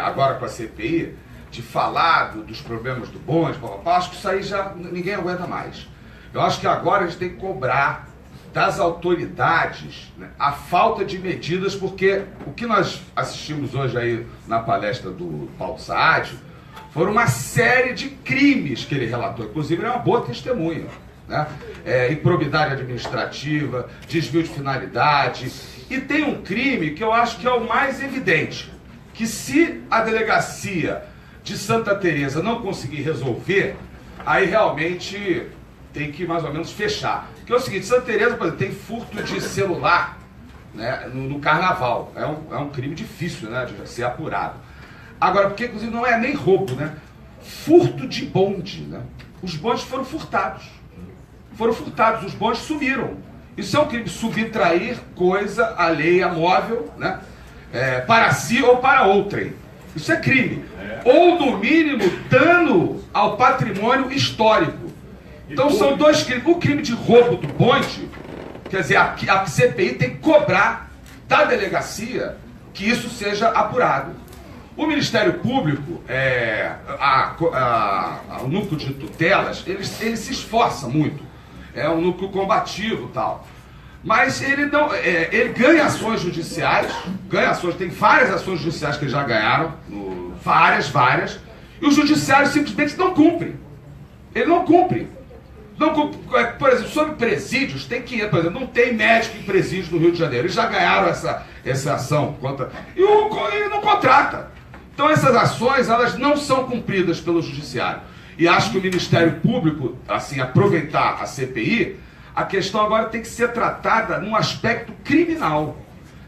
agora com a CPI, de falar dos problemas do bonde, acho que isso aí já ninguém aguenta mais. Eu acho que agora a gente tem que cobrar das autoridades, né, a falta de medidas, porque o que nós assistimos hoje aí na palestra do Paulo Saadio foram uma série de crimes que ele relatou, inclusive ele é uma boa testemunha, né? Improbidade administrativa, desvio de finalidade, e tem um crime que eu acho que é o mais evidente, que se a delegacia de Santa Teresa não conseguir resolver, aí realmente tem que mais ou menos fechar. Porque é o seguinte, Santa Teresa, por exemplo, tem furto de celular, né, no carnaval. É um crime difícil, né, de ser apurado. Agora, porque inclusive não é nem roubo, né? Furto de bonde, né? Os bondes foram furtados. Os bondes sumiram. Isso é um crime, subtrair coisa alheia, móvel, né? Para si ou para outrem. Isso é crime. Ou, no mínimo, dano ao patrimônio histórico. Então são 2 crimes. O crime de roubo do bonde, quer dizer, a CPI tem que cobrar da delegacia que isso seja apurado. O Ministério Público, o núcleo de tutelas, ele se esforça muito. É um núcleo combativo e tal. Mas ele não. Ele ganha ações judiciais, tem várias ações judiciais que já ganharam, várias, e o judiciário simplesmente não cumpre. Ele não cumpre. Por exemplo, sobre presídios, tem 500, por exemplo, não tem médico em presídio no Rio de Janeiro. Eles já ganharam essa ação e não contrata. Então essas ações, elas não são cumpridas pelo judiciário. E acho que o Ministério Público, assim, aproveitar a CPI, a questão agora tem que ser tratada num aspecto criminal.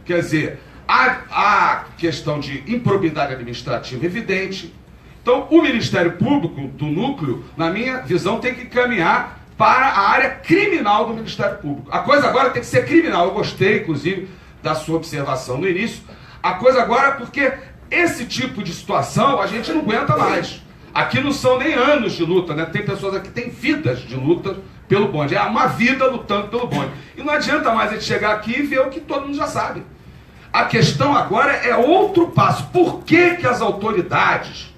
Quer dizer, a questão de improbidade administrativa evidente. Então, o Ministério Público do núcleo, na minha visão, tem que caminhar para a área criminal do Ministério Público. A coisa agora tem que ser criminal. Eu gostei, inclusive, da sua observação no início. A coisa agora é porque esse tipo de situação a gente não aguenta mais. Aqui não são nem anos de luta, né? Tem pessoas aqui que têm vidas de luta pelo bonde. É uma vida lutando pelo bonde. E não adianta mais a gente chegar aqui e ver o que todo mundo já sabe. A questão agora é outro passo. Por que as autoridades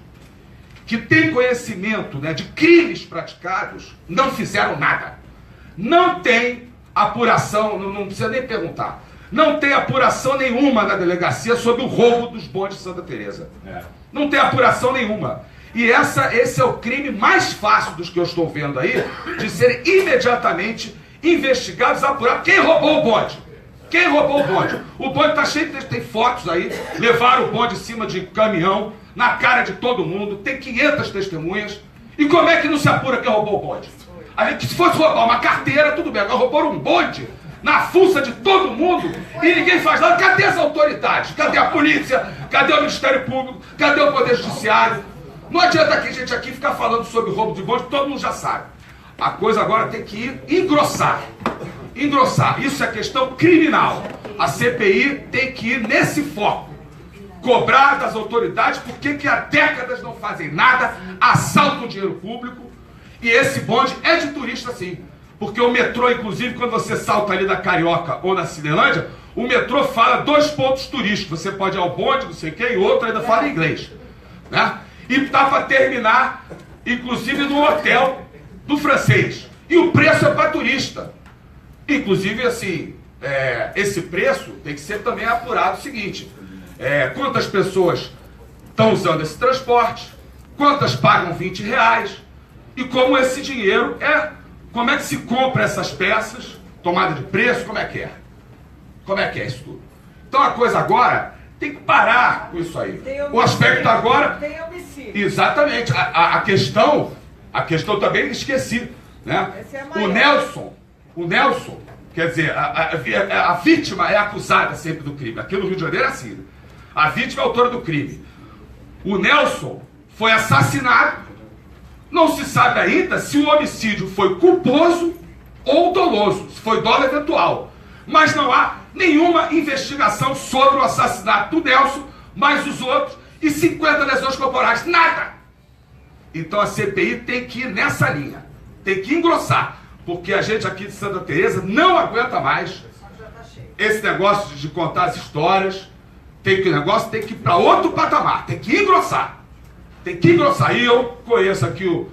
que têm conhecimento, né, de crimes praticados não fizeram nada? Não tem apuração, não precisa nem perguntar. Não tem apuração nenhuma na delegacia sobre o roubo dos bondes de Santa Teresa. Não tem apuração nenhuma. E esse é o crime mais fácil dos que eu estou vendo aí, de serem imediatamente investigados, apurados. Quem roubou o bonde? Quem roubou o bonde? O bonde está cheio de... Tem fotos aí, levaram o bonde em cima de caminhão, na cara de todo mundo, tem 500 testemunhas. E como é que não se apura quem roubou o bonde? A gente, se fosse roubar uma carteira, tudo bem. Agora roubaram um bonde. na fuça de todo mundo e ninguém faz nada. Cadê as autoridades? Cadê a polícia? Cadê o Ministério Público? Cadê o Poder Judiciário? Não adianta a gente aqui ficar falando sobre roubo de bonde, todo mundo já sabe. A coisa agora tem que engrossar. Engrossar. Isso é questão criminal. A CPI tem que ir nesse foco. Cobrar das autoridades por que há décadas não fazem nada, assaltam o dinheiro público. E esse bonde é de turista, sim. Porque o metrô, inclusive, quando você salta ali da Carioca ou na Cinelândia, o metrô fala 2 pontos turísticos. Você pode ir ao bonde, não sei o quê, e outro ainda fala inglês. Né? E tá para terminar, inclusive, no hotel do Francês. E o preço é para turista. Inclusive, assim, esse preço tem que ser também apurado o seguinte. Quantas pessoas estão usando esse transporte? Quantas pagam R$20? E como esse dinheiro como é que se compra essas peças? Tomada de preço, como é que é? Como é que é isso tudo? Então a coisa agora tem que parar com isso aí. O aspecto agora... Tem homicídio. Exatamente. A questão também esqueci, né? O Nelson, quer dizer, a vítima é acusada sempre do crime. Aqui no Rio de Janeiro é assim. A vítima é autora do crime. O Nelson foi assassinado. Não se sabe ainda se o homicídio foi culposo ou doloso, se foi dolo eventual. Mas não há nenhuma investigação sobre o assassinato do Nelson, mais os outros, e 50 lesões corporais. Nada! Então a CPI tem que ir nessa linha. Tem que engrossar. Porque a gente aqui de Santa Teresa não aguenta mais esse negócio de contar as histórias. O negócio tem que ir para outro patamar. Tem que engrossar. Tem que engrossar. E eu conheço aqui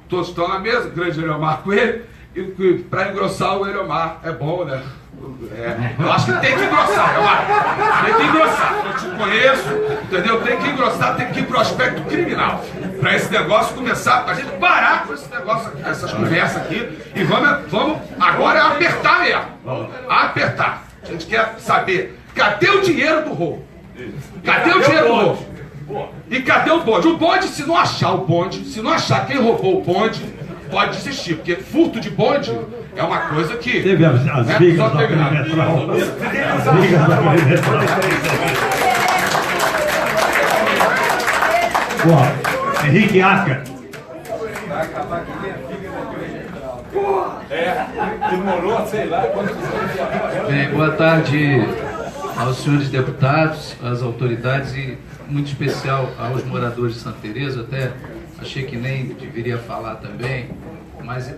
todos estão na mesa, o grande Eliomar Coelho. E para engrossar o Eliomar é bom, né? Eu acho que tem que engrossar, Eliomar. Tem que engrossar. Eu te conheço, entendeu? Tem que engrossar, tem que ir para o aspecto criminal. Para esse negócio começar, para a gente parar com esse negócio aqui, essas conversas aqui. E vamos agora apertar mesmo. Apertar. A gente quer saber, cadê o dinheiro do roubo? Cadê o dinheiro do roubo? E cadê o bonde? O bonde, se não achar o bonde, se não achar quem roubou o bonde, pode desistir, porque furto de bonde é uma coisa que... Teve as vigas da perimetral. As vigas da perimetral. Bom, Henrique Asca. Demorou, sei lá, quantos anos. Bem, boa tarde aos senhores deputados, às autoridades e, muito especial, aos moradores de Santa Teresa. Até achei que nem deveria falar também, mas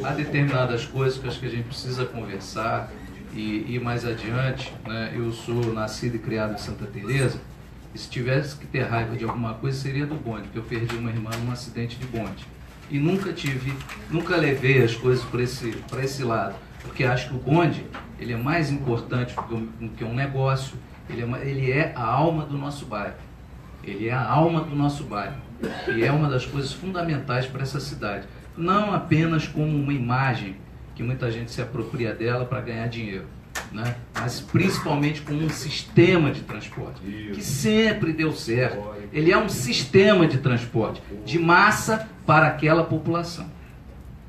há determinadas coisas que acho que a gente precisa conversar e ir mais adiante. Né? Eu sou nascido e criado em Santa Teresa, e se tivesse que ter raiva de alguma coisa seria do bonde, porque eu perdi uma irmã num acidente de bonde. E nunca levei as coisas para esse lado, porque acho que o bonde ele é mais importante do que um negócio. Ele é a alma do nosso bairro. Ele é a alma do nosso bairro. E é uma das coisas fundamentais para essa cidade. Não apenas como uma imagem que muita gente se apropria dela para ganhar dinheiro, né? Mas principalmente como um sistema de transporte, que sempre deu certo. Ele é um sistema de transporte de massa para aquela população.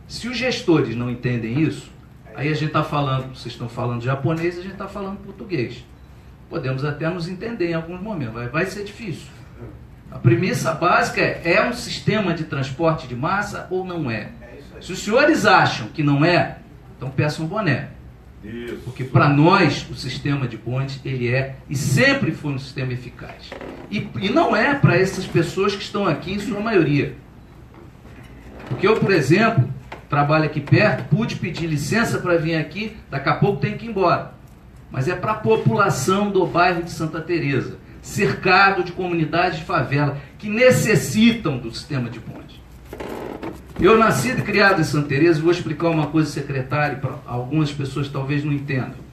Se os gestores não entendem isso, aí a gente está falando, vocês estão falando japonês, a gente está falando português. Podemos até nos entender em alguns momentos, vai ser difícil. A premissa básica é um sistema de transporte de massa ou não é? Se os senhores acham que não é, então peçam um boné. Isso. Porque para nós o sistema de bonde ele é e sempre foi um sistema eficaz. E não é para essas pessoas que estão aqui em sua maioria. Porque eu, por exemplo, trabalho aqui perto, pude pedir licença para vir aqui, daqui a pouco tenho que ir embora. Mas é para a população do bairro de Santa Teresa, cercado de comunidades de favela que necessitam do sistema de bonde. Eu nasci e criado em Santa Teresa, vou explicar uma coisa, secretário, para algumas pessoas talvez não entendam.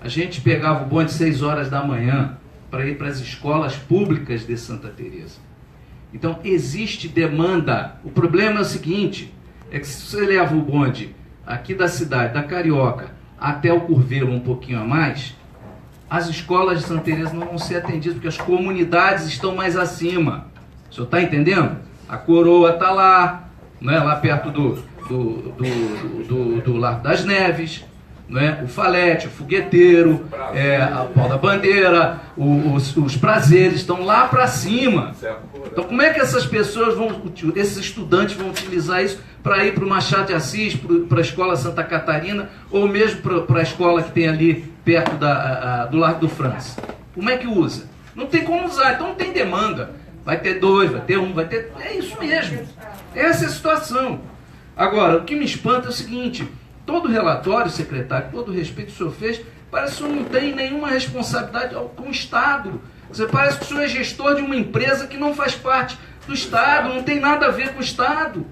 A gente pegava o bonde 6 horas da manhã para ir para as escolas públicas de Santa Teresa. Então existe demanda. O problema é o seguinte, é que se você leva o bonde aqui da cidade, da Carioca, até o Curvelo um pouquinho a mais, as escolas de Santa Teresa não vão ser atendidas, porque as comunidades estão mais acima. O senhor está entendendo? A Coroa está lá, né, lá perto do Largo das Neves, né? O Falete, o Fogueteiro, a Pau da Bandeira, os Prazeres, estão lá para cima. Então como é que essas pessoas esses estudantes vão utilizar isso para ir para o Machado de Assis, para a Escola Santa Catarina, ou mesmo para a escola que tem ali perto do Largo do França? Como é que usa? Não tem como usar, então não tem demanda. Vai ter 2, vai ter 1, vai ter... É isso mesmo. Essa é a situação. Agora, o que me espanta é o seguinte: todo relatório, secretário, todo o respeito que o senhor fez, parece que o senhor não tem nenhuma responsabilidade com o Estado. Você parece que o senhor é gestor de uma empresa que não faz parte do Estado, não tem nada a ver com o Estado.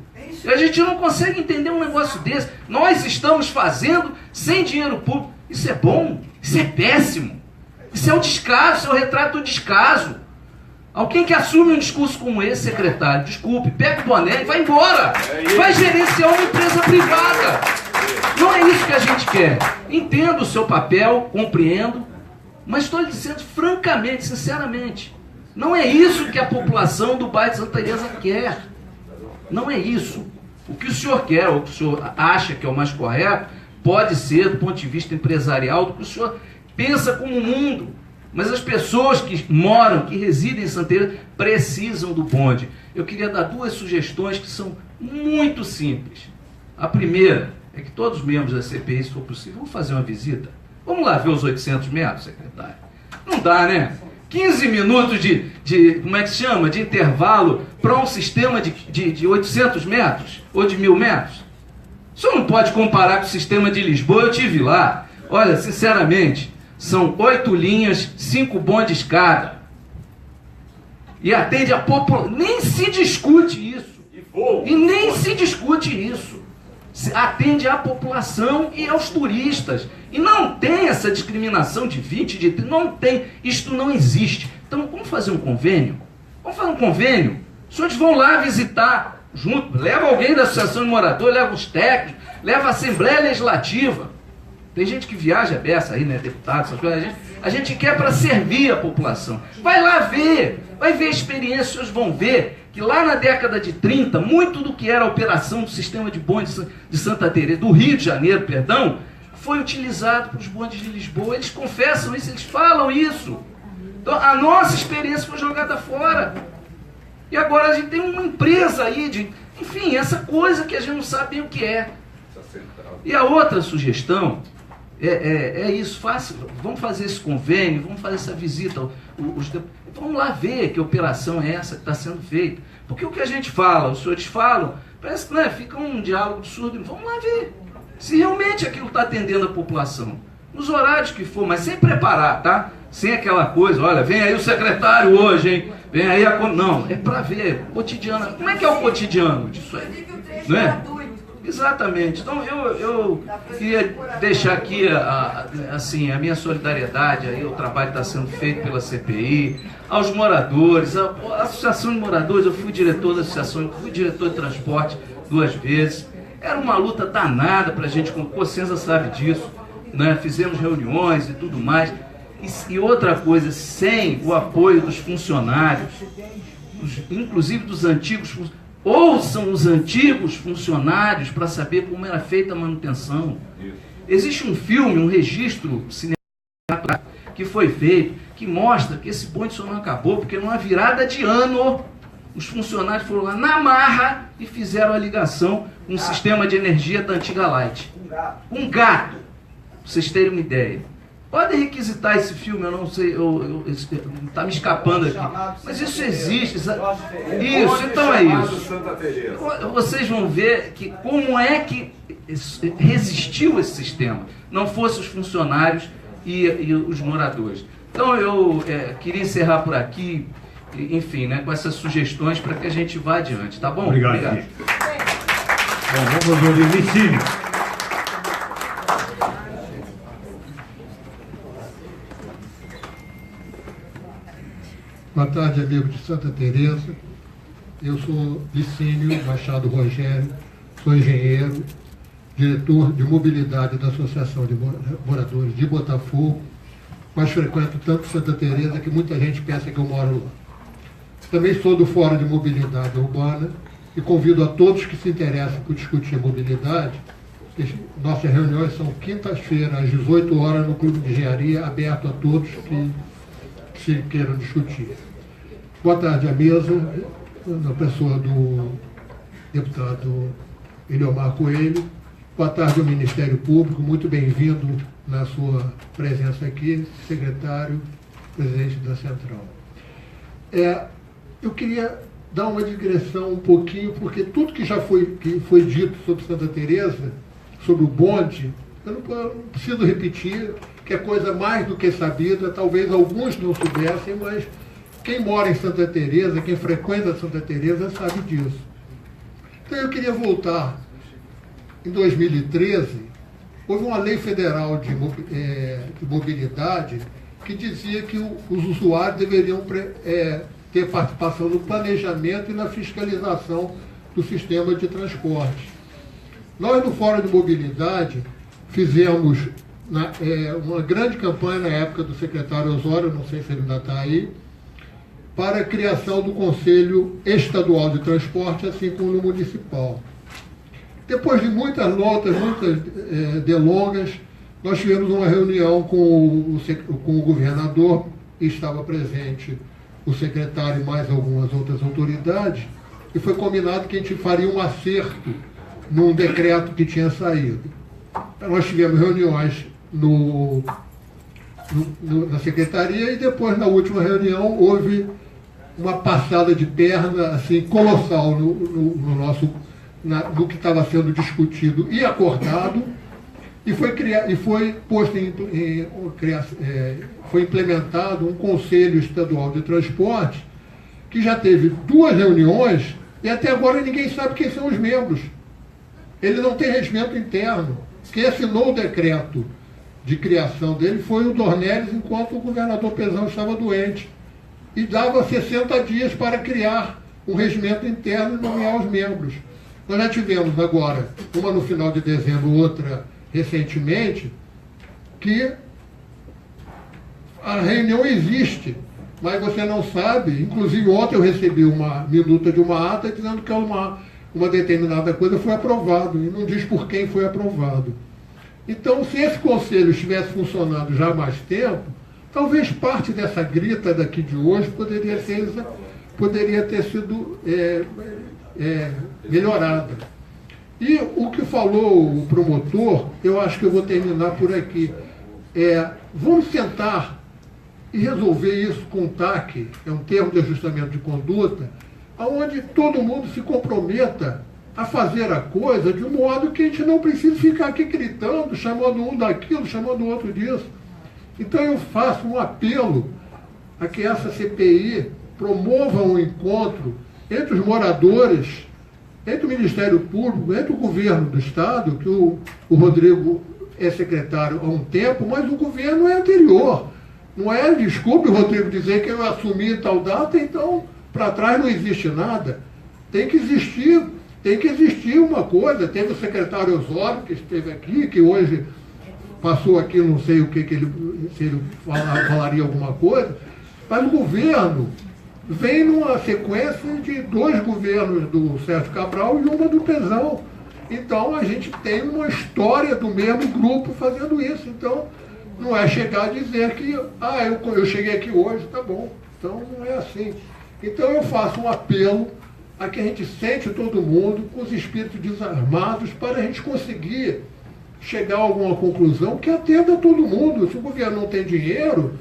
E a gente não consegue entender um negócio desse. Nós estamos fazendo sem dinheiro público. Isso é bom? Isso é péssimo. Isso é o descaso, isso é o retrato do descaso. Alguém que assume um discurso como esse, secretário, desculpe, pega o boné e vai embora. Vai gerenciar uma empresa privada. Não é isso que a gente quer. Entendo o seu papel, compreendo, mas estou lhe dizendo francamente, sinceramente, não é isso que a população do bairro de Santa Teresa quer. Não é isso. O que o senhor quer, ou o que o senhor acha que é o mais correto, pode ser, do ponto de vista empresarial, do que o senhor pensa como mundo. Mas as pessoas que moram, que residem em Santa Teresa, precisam do bonde. Eu queria dar 2 sugestões que são muito simples. A primeira é que todos os membros da CPI, se for possível, vão fazer uma visita. Vamos lá ver os 800 metros, secretário? Não dá, né? 15 minutos como é que se chama? De intervalo para um sistema de 800 metros ou de 1.000 metros? O senhor não pode comparar com o sistema de Lisboa, eu estive lá. Olha, sinceramente, são 8 linhas, 5 bondes cada. E atende a população. Nem se discute isso. E nem se discute isso. Atende à população e aos turistas. E não tem essa discriminação de 20, de 30. Não tem. Isto não existe. Então, vamos fazer um convênio? Vamos fazer um convênio? Os senhores vão lá visitar junto. Leva alguém da Associação de Moradores, leva os técnicos, leva a Assembleia Legislativa. Tem gente que viaja dessa aí, né, deputado, essas coisas. A gente quer para servir a população. Vai lá ver, vai ver a experiência, vocês vão ver que lá na década de 30, muito do que era a operação do sistema de bondes de Santa Teresa, do Rio de Janeiro, perdão, foi utilizado para os bondes de Lisboa. Eles confessam isso, eles falam isso. Então, a nossa experiência foi jogada fora. E agora a gente tem uma empresa aí enfim, essa coisa que a gente não sabe bem o que é. E a outra sugestão é isso, vamos fazer esse convênio, vamos fazer essa visita, vamos lá ver que operação é essa que está sendo feita. Porque o que a gente fala, os senhores falam, parece que fica um diálogo surdo. Vamos lá ver se realmente aquilo está atendendo a população. Nos horários que for, mas sem preparar, tá? Sem aquela coisa, olha, vem aí o secretário hoje, hein? Vem aí Não, é para ver, cotidiano. Como é que é o cotidiano disso aí? Não é? Exatamente. Então eu queria deixar aqui a minha solidariedade aí, o trabalho que está sendo feito pela CPI, aos moradores, a Associação de Moradores. Eu fui diretor da associação, fui diretor de transporte 2 vezes. Era uma luta danada para a gente, com Cossenza sabe disso, né? Fizemos reuniões e tudo mais. E outra coisa, sem o apoio dos funcionários, inclusive dos antigos funcionários, ouçam os antigos funcionários para saber como era feita a manutenção. Existe um filme, um registro cinematográfico que foi feito, que mostra que esse bonde só não acabou porque numa virada de ano os funcionários foram lá na marra e fizeram a ligação com o sistema de energia da antiga Light. Um gato, para vocês terem uma ideia. Podem requisitar esse filme, eu não sei, está me escapando aqui. Mas isso existe. Isso, então é isso. Vocês vão ver que como é que resistiu esse sistema. Não fosse os funcionários e os moradores. Então eu queria encerrar por aqui, enfim, né, com essas sugestões para que a gente vá adiante, tá bom? Obrigado. Bom, vamos ouvir Licínio. Boa tarde, amigo de Santa Teresa. Eu sou Licínio Machado Rogério, sou engenheiro, diretor de mobilidade da Associação de Moradores de Botafogo, mas frequento tanto Santa Teresa que muita gente pensa que eu moro lá. Também sou do Fórum de Mobilidade Urbana e convido a todos que se interessam por discutir mobilidade Nossas reuniões são quintas-feiras, às 18 horas, no Clube de Engenharia, aberto a todos que se queiram discutir. Boa tarde à mesa, na pessoa do deputado Eliomar Coelho. Boa tarde ao Ministério Público, muito bem-vindo na sua presença aqui, secretário, presidente da Central. Eu queria dar uma digressão um pouquinho, porque tudo que já foi dito sobre Santa Teresa, sobre o bonde, eu não preciso repetir, que é coisa mais do que sabida, talvez alguns não soubessem, mas quem mora em Santa Teresa, quem frequenta Santa Teresa, sabe disso. Então eu queria voltar. Em 2013, houve uma lei federal de mobilidade que dizia que os usuários deveriam ter participação no planejamento e na fiscalização do sistema de transporte. Nós, no Fórum de Mobilidade, fizemos uma grande campanha na época do secretário Osório, não sei se ele ainda está aí, para a criação do Conselho Estadual de Transporte, assim como no municipal. Depois de muitas notas, muitas delongas, nós tivemos uma reunião com o governador, e estava presente o secretário e mais algumas outras autoridades, e foi combinado que a gente faria um acerto num decreto que tinha saído. Nós tivemos reuniões na secretaria, e depois, na última reunião, houve uma passada de perna assim, colossal no que estava sendo discutido e acordado, e foi implementado um Conselho Estadual de Transporte, que já teve 2 reuniões, e até agora ninguém sabe quem são os membros. Ele não tem regimento interno. Quem assinou o decreto de criação dele foi o Dornelles, enquanto o governador Pezão estava doente. E dava 60 dias para criar um regimento interno e nomear os membros. Nós já tivemos agora, uma no final de dezembro, outra recentemente, que a reunião existe, mas você não sabe. Inclusive, ontem eu recebi uma minuta de uma ata dizendo que uma determinada coisa foi aprovado, e não diz por quem foi aprovado. Então, se esse conselho estivesse funcionando já há mais tempo, talvez parte dessa grita daqui de hoje poderia ter sido melhorada. E o que falou o promotor, eu acho que eu vou terminar por aqui. Vamos sentar e resolver isso com o TAC, é um termo de ajustamento de conduta, onde todo mundo se comprometa a fazer a coisa de um modo que a gente não precise ficar aqui gritando, chamando um daquilo, chamando o outro disso. Então eu faço um apelo a que essa CPI promova um encontro entre os moradores, entre o Ministério Público, entre o governo do Estado, que o Rodrigo é secretário há um tempo, mas o governo é anterior. Não é, desculpe, Rodrigo, dizer que eu assumi tal data, então para trás não existe nada. Tem que existir uma coisa. Teve o secretário Osório, que esteve aqui, que hoje passou aqui, não sei o que se ele falaria alguma coisa, mas o governo vem numa sequência de 2 governos do Sérgio Cabral e uma do Pezão. Então a gente tem uma história do mesmo grupo fazendo isso. Então não é chegar a dizer que eu cheguei aqui hoje, tá bom. Então não é assim. Então eu faço um apelo a que a gente sente todo mundo com os espíritos desarmados para a gente conseguir chegar a alguma conclusão que atenda todo mundo. Se o governo não tem dinheiro,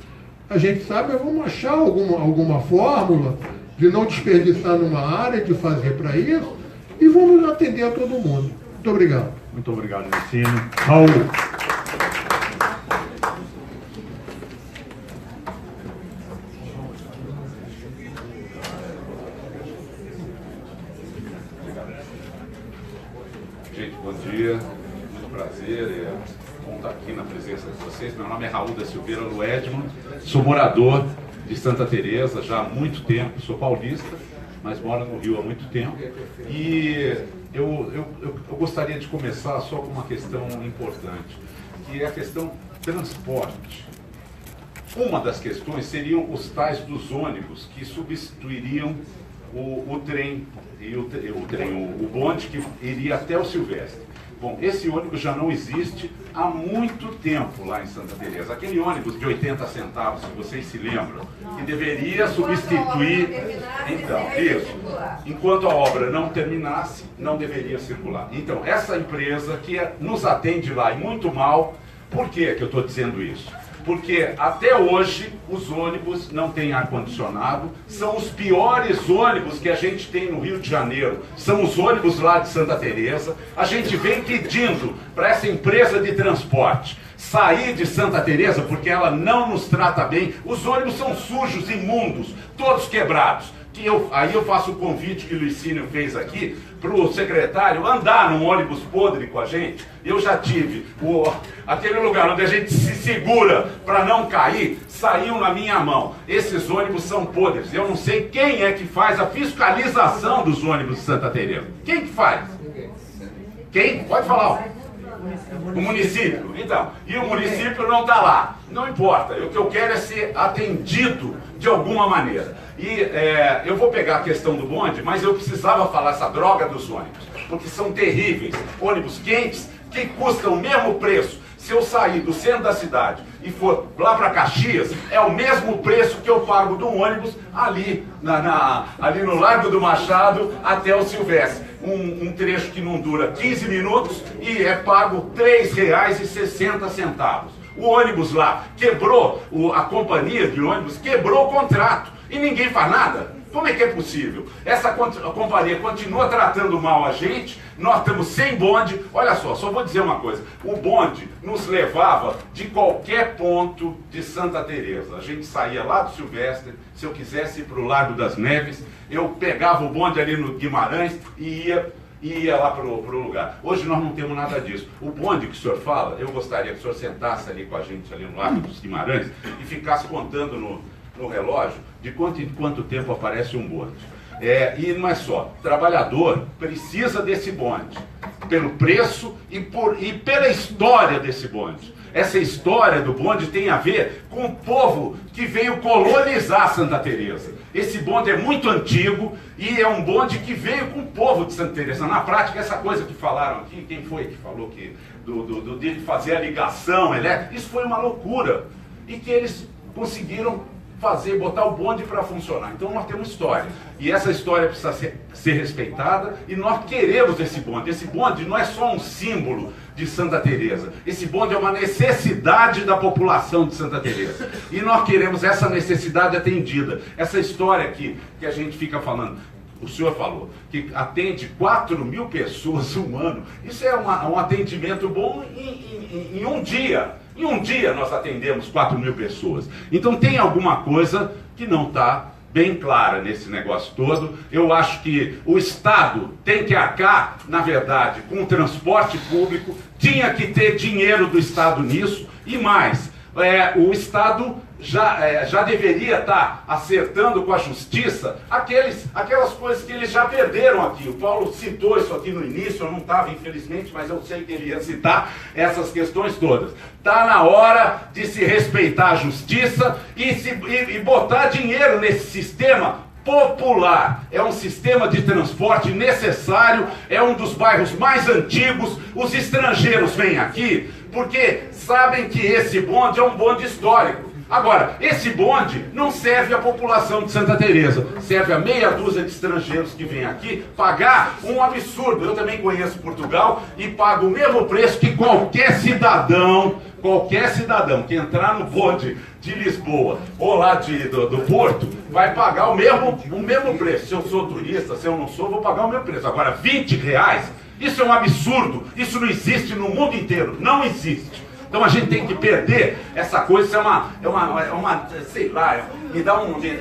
a gente sabe, vamos achar alguma fórmula de não desperdiçar numa área, de fazer para isso, e vamos atender a todo mundo. Muito obrigado. Muito obrigado, Licínio. Raul. Gente, bom dia. Muito prazer. É bom estar aqui na presença de vocês. Meu nome é Raul da Silveira Luedman. Sou morador de Santa Teresa já há muito tempo. Sou paulista, mas moro no Rio há muito tempo. E eu gostaria de começar só com uma questão importante, que é a questão transporte. Uma das questões seriam os tais dos ônibus que substituiriam o trem, o bonde que iria até o Silvestre. Bom, esse ônibus já não existe há muito tempo lá em Santa Teresa. Aquele ônibus de 80 centavos, se vocês se lembram, que deveria substituir... Então, isso. Enquanto a obra não terminasse, não deveria circular. Então, essa empresa que nos atende lá e muito mal, por que eu estou dizendo isso? Porque até hoje os ônibus não têm ar-condicionado, são os piores ônibus que a gente tem no Rio de Janeiro, são os ônibus lá de Santa Teresa. A gente vem pedindo para essa empresa de transporte sair de Santa Teresa porque ela não nos trata bem. Os ônibus são sujos, imundos, todos quebrados. Aí eu faço o convite que o Licínio fez aqui para o secretário andar num ônibus podre com a gente. Eu já tive aquele lugar onde a gente se segura para não cair, saiu na minha mão. Esses ônibus são podres. Eu não sei quem é que faz a fiscalização dos ônibus de Santa Teresa. Quem que faz? Quem? Pode falar. O município. Então, e o município não está lá. Não importa. O que eu quero é ser atendido de alguma maneira. E eu vou pegar a questão do bonde, mas eu precisava falar essa droga dos ônibus, porque são terríveis. Ônibus quentes que custam o mesmo preço. Se eu sair do centro da cidade e for lá para Caxias, é o mesmo preço que eu pago de um ônibus ali, ali no Largo do Machado até o Silvestre. Um trecho que não dura 15 minutos e é pago R$ 3,60. O ônibus lá quebrou, a companhia de ônibus quebrou o contrato e ninguém faz nada. Como é que é possível? Essa companhia continua tratando mal a gente, nós estamos sem bonde. Olha só vou dizer uma coisa. O bonde nos levava de qualquer ponto de Santa Teresa. A gente saía lá do Silvestre, se eu quisesse ir para o Largo das Neves, eu pegava o bonde ali no Guimarães e ia lá para o lugar. Hoje nós não temos nada disso. O bonde que o senhor fala, eu gostaria que o senhor sentasse ali com a gente, ali no Largo dos Guimarães, e ficasse contando no relógio de quanto em quanto tempo aparece um bonde. E não é só, o trabalhador precisa desse bonde, pelo preço e pela história desse bonde. Essa história do bonde tem a ver com o povo que veio colonizar Santa Teresa. Esse bonde é muito antigo e é um bonde que veio com o povo de Santa Teresa. Na prática, essa coisa que falaram aqui, quem foi que falou que de fazer a ligação elétrica, isso foi uma loucura. E que eles conseguiram botar o bonde para funcionar. Então nós temos história. E essa história precisa ser respeitada e nós queremos esse bonde. Esse bonde não é só um símbolo de Santa Teresa. Esse bonde é uma necessidade da população de Santa Teresa. E nós queremos essa necessidade atendida. Essa história aqui que a gente fica falando, o senhor falou, que atende 4.000 pessoas um ano. Isso é um atendimento bom em um dia. Em um dia nós atendemos 4.000 pessoas. Então tem alguma coisa que não está bem clara nesse negócio todo. Eu acho que o Estado tem que arcar, na verdade, com o transporte público, tinha que ter dinheiro do Estado nisso, e mais, o Estado já deveria estar acertando com a Justiça aquelas coisas que eles já perderam aqui. O Paulo citou isso aqui no início, eu não estava, infelizmente, mas eu sei que ele ia citar essas questões todas. Está na hora de se respeitar a Justiça e botar dinheiro nesse sistema popular. É um sistema de transporte necessário, é um dos bairros mais antigos. Os estrangeiros vêm aqui porque sabem que esse bonde é um bonde histórico. Agora, esse bonde não serve à população de Santa Teresa, serve a meia dúzia de estrangeiros que vêm aqui pagar um absurdo. Eu também conheço Portugal e pago o mesmo preço que qualquer cidadão que entrar no bonde de Lisboa ou lá do Porto vai pagar o mesmo preço. Se eu sou turista, se eu não sou, vou pagar o mesmo preço. Agora, R$20, isso é um absurdo, isso não existe no mundo inteiro, não existe. Então a gente tem que perder essa coisa, isso sei lá,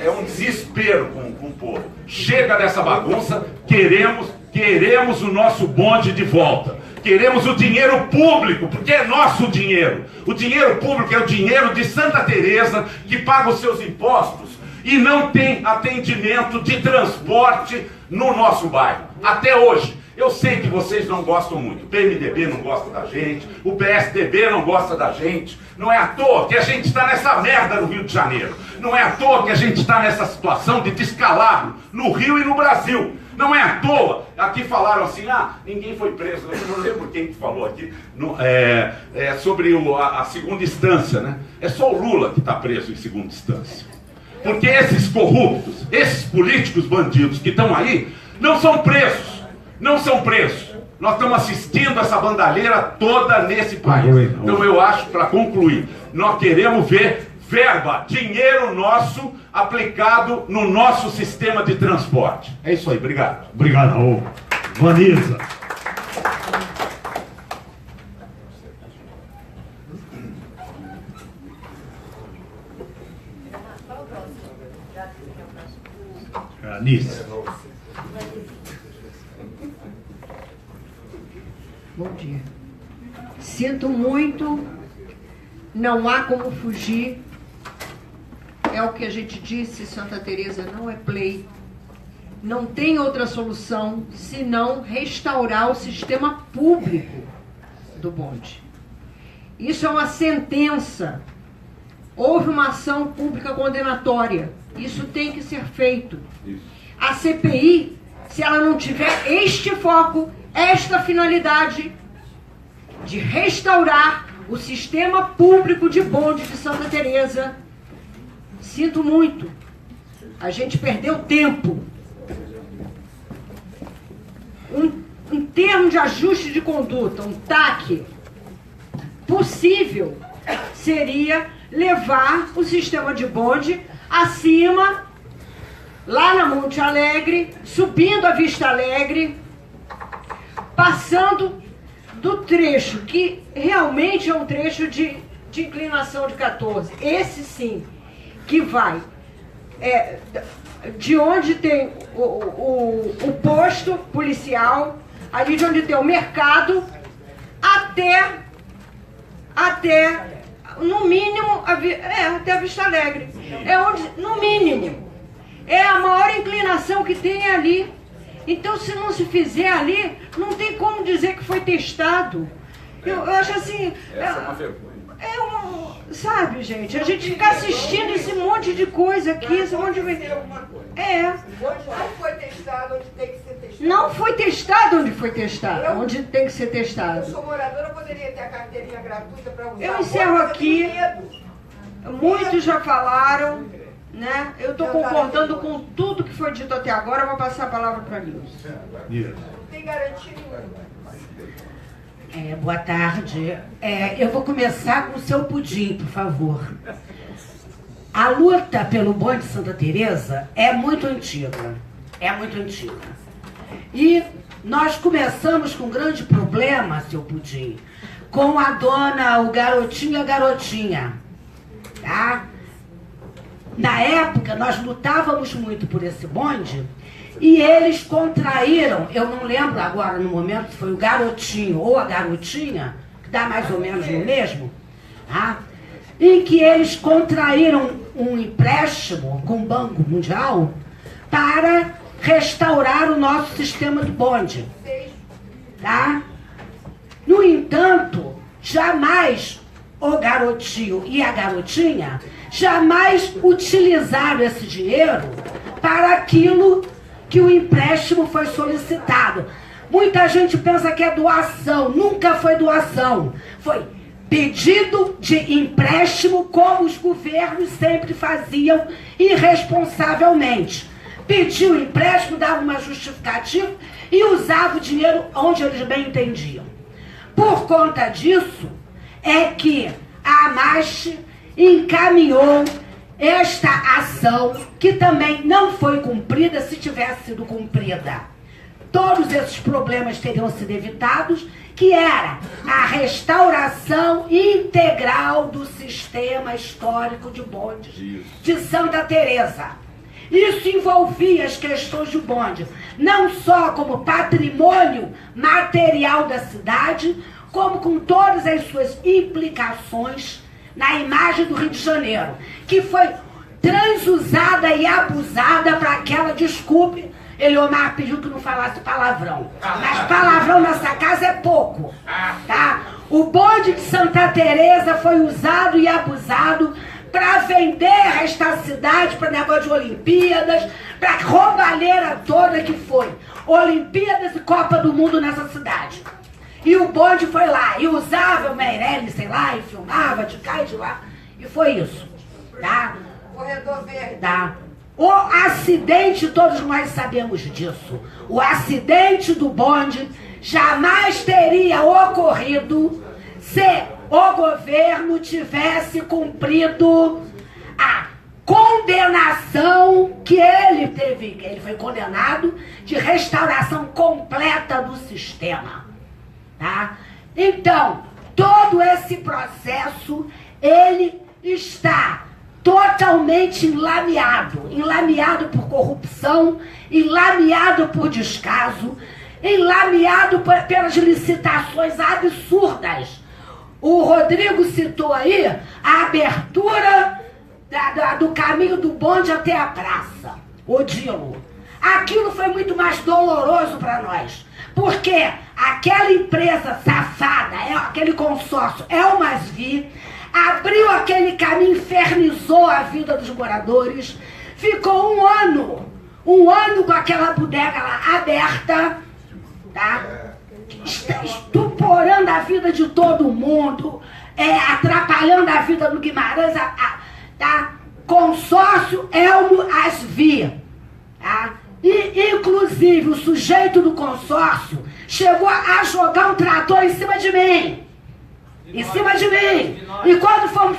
é um desespero com o povo. Chega dessa bagunça, queremos o nosso bonde de volta. Queremos o dinheiro público, porque é nosso dinheiro. O dinheiro público é o dinheiro de Santa Teresa, que paga os seus impostos e não tem atendimento de transporte no nosso bairro. Até hoje. Eu sei que vocês não gostam muito, o PMDB não gosta da gente, o PSDB não gosta da gente. Não é à toa que a gente está nessa merda no Rio de Janeiro. Não é à toa que a gente está nessa situação de descalabro no Rio e no Brasil. Não é à toa. Aqui falaram assim, ninguém foi preso. Eu não lembro quem falou aqui sobre a segunda instância, né? É só o Lula que está preso em segunda instância. Porque esses corruptos, esses políticos bandidos que estão aí, não são presos. Não são presos. Nós estamos assistindo essa bandalheira toda nesse país. Então eu acho, para concluir, nós queremos ver verba, dinheiro nosso aplicado no nosso sistema de transporte. É isso aí, obrigado. Obrigado, Raul. Vanessa. Anice. Bom dia. Sinto muito, não há como fugir. É o que a gente disse, Santa Teresa não é play. Não tem outra solução senão restaurar o sistema público do bonde. Isso é uma sentença. Houve uma ação pública condenatória. Isso tem que ser feito. A CPI, se ela não tiver este foco, esta finalidade de restaurar o sistema público de bonde de Santa Teresa, sinto muito, a gente perdeu tempo. Um termo de ajuste de conduta, um TAC, possível seria levar o sistema de bonde acima, lá na Monte Alegre, subindo a Vista Alegre, passando do trecho, que realmente é um trecho de inclinação de 14. Esse sim, que vai de onde tem o posto policial, ali de onde tem o mercado, até no mínimo, até a Vista Alegre. É onde, no mínimo, é a maior inclinação que tem ali. Então, se não se fizer ali, não tem como dizer que foi testado. Eu acho assim... Essa é uma vergonha. Sabe, gente, a gente fica assistindo esse monte de coisa aqui, esse monte de... Não foi testado onde tem que ser testado. Não foi testado onde foi testado, onde tem que ser testado. Eu sou moradora, eu poderia ter a carteirinha gratuita para usar. Eu encerro aqui. Muitos já falaram, né? Eu estou concordando com tudo que foi dito até agora. Eu vou passar a palavra para a Nilson. Não tem garantia nenhuma. Boa tarde. Eu vou começar com o seu pudim, por favor. A luta pelo bonde de Santa Teresa é muito antiga. É muito antiga. E nós começamos com um grande problema, seu pudim, com a dona, o garotinho e a garotinha. Tá? Na época, nós lutávamos muito por esse bonde. E eles contraíram, eu não lembro agora no momento se foi o garotinho ou a garotinha, que dá mais ou menos no mesmo, tá? Em que eles contraíram um empréstimo com o Banco Mundial para restaurar o nosso sistema do bonde. Tá? No entanto, jamais o garotinho e a garotinha jamais utilizaram esse dinheiro para aquilo que o empréstimo foi solicitado. Muita gente pensa que é doação. Nunca foi doação. Foi pedido de empréstimo, como os governos sempre faziam irresponsavelmente. Pediu o empréstimo, dava uma justificativa e usava o dinheiro onde eles bem entendiam. Por conta disso, é que a AMAST encaminhou esta ação, que também não foi cumprida. Se tivesse sido cumprida, todos esses problemas teriam sido evitados, que era a restauração integral do sistema histórico de bondes de Santa Teresa. Isso envolvia as questões do bonde, não só como patrimônio material da cidade, como com todas as suas implicações na imagem do Rio de Janeiro, que foi transusada e abusada para aquela, desculpe, Eliomar pediu que não falasse palavrão, mas palavrão nessa casa é pouco, tá? O bonde de Santa Teresa foi usado e abusado para vender esta cidade para negócio de Olimpíadas, para a roubalheira toda que foi. Olimpíadas e Copa do Mundo nessa cidade. E o bonde foi lá, e usava o Meirelles, sei lá, e filmava de cá e de lá. E foi isso, tá? Corredor verde. Tá? O acidente, todos nós sabemos disso. O acidente do bonde jamais teria ocorrido se o governo tivesse cumprido a condenação que ele teve. Ele foi condenado de restauração completa do sistema. Tá? Então, todo esse processo, ele está totalmente enlameado por corrupção, enlameado por descaso, enlameado pelas licitações absurdas. O Rodrigo citou aí a abertura do caminho do bonde até a praça, Odilo. Aquilo foi muito mais doloroso para nós, porque aquela empresa safada, aquele consórcio Elmasvi, abriu aquele caminho, infernizou a vida dos moradores, ficou um ano com aquela bodega lá aberta, tá? Estuporando a vida de todo mundo, atrapalhando a vida do Guimarães, tá? Consórcio Elmasvi, tá? E, inclusive, o sujeito do consórcio chegou a jogar um trator em cima de mim. Em cima de mim. E quando fomos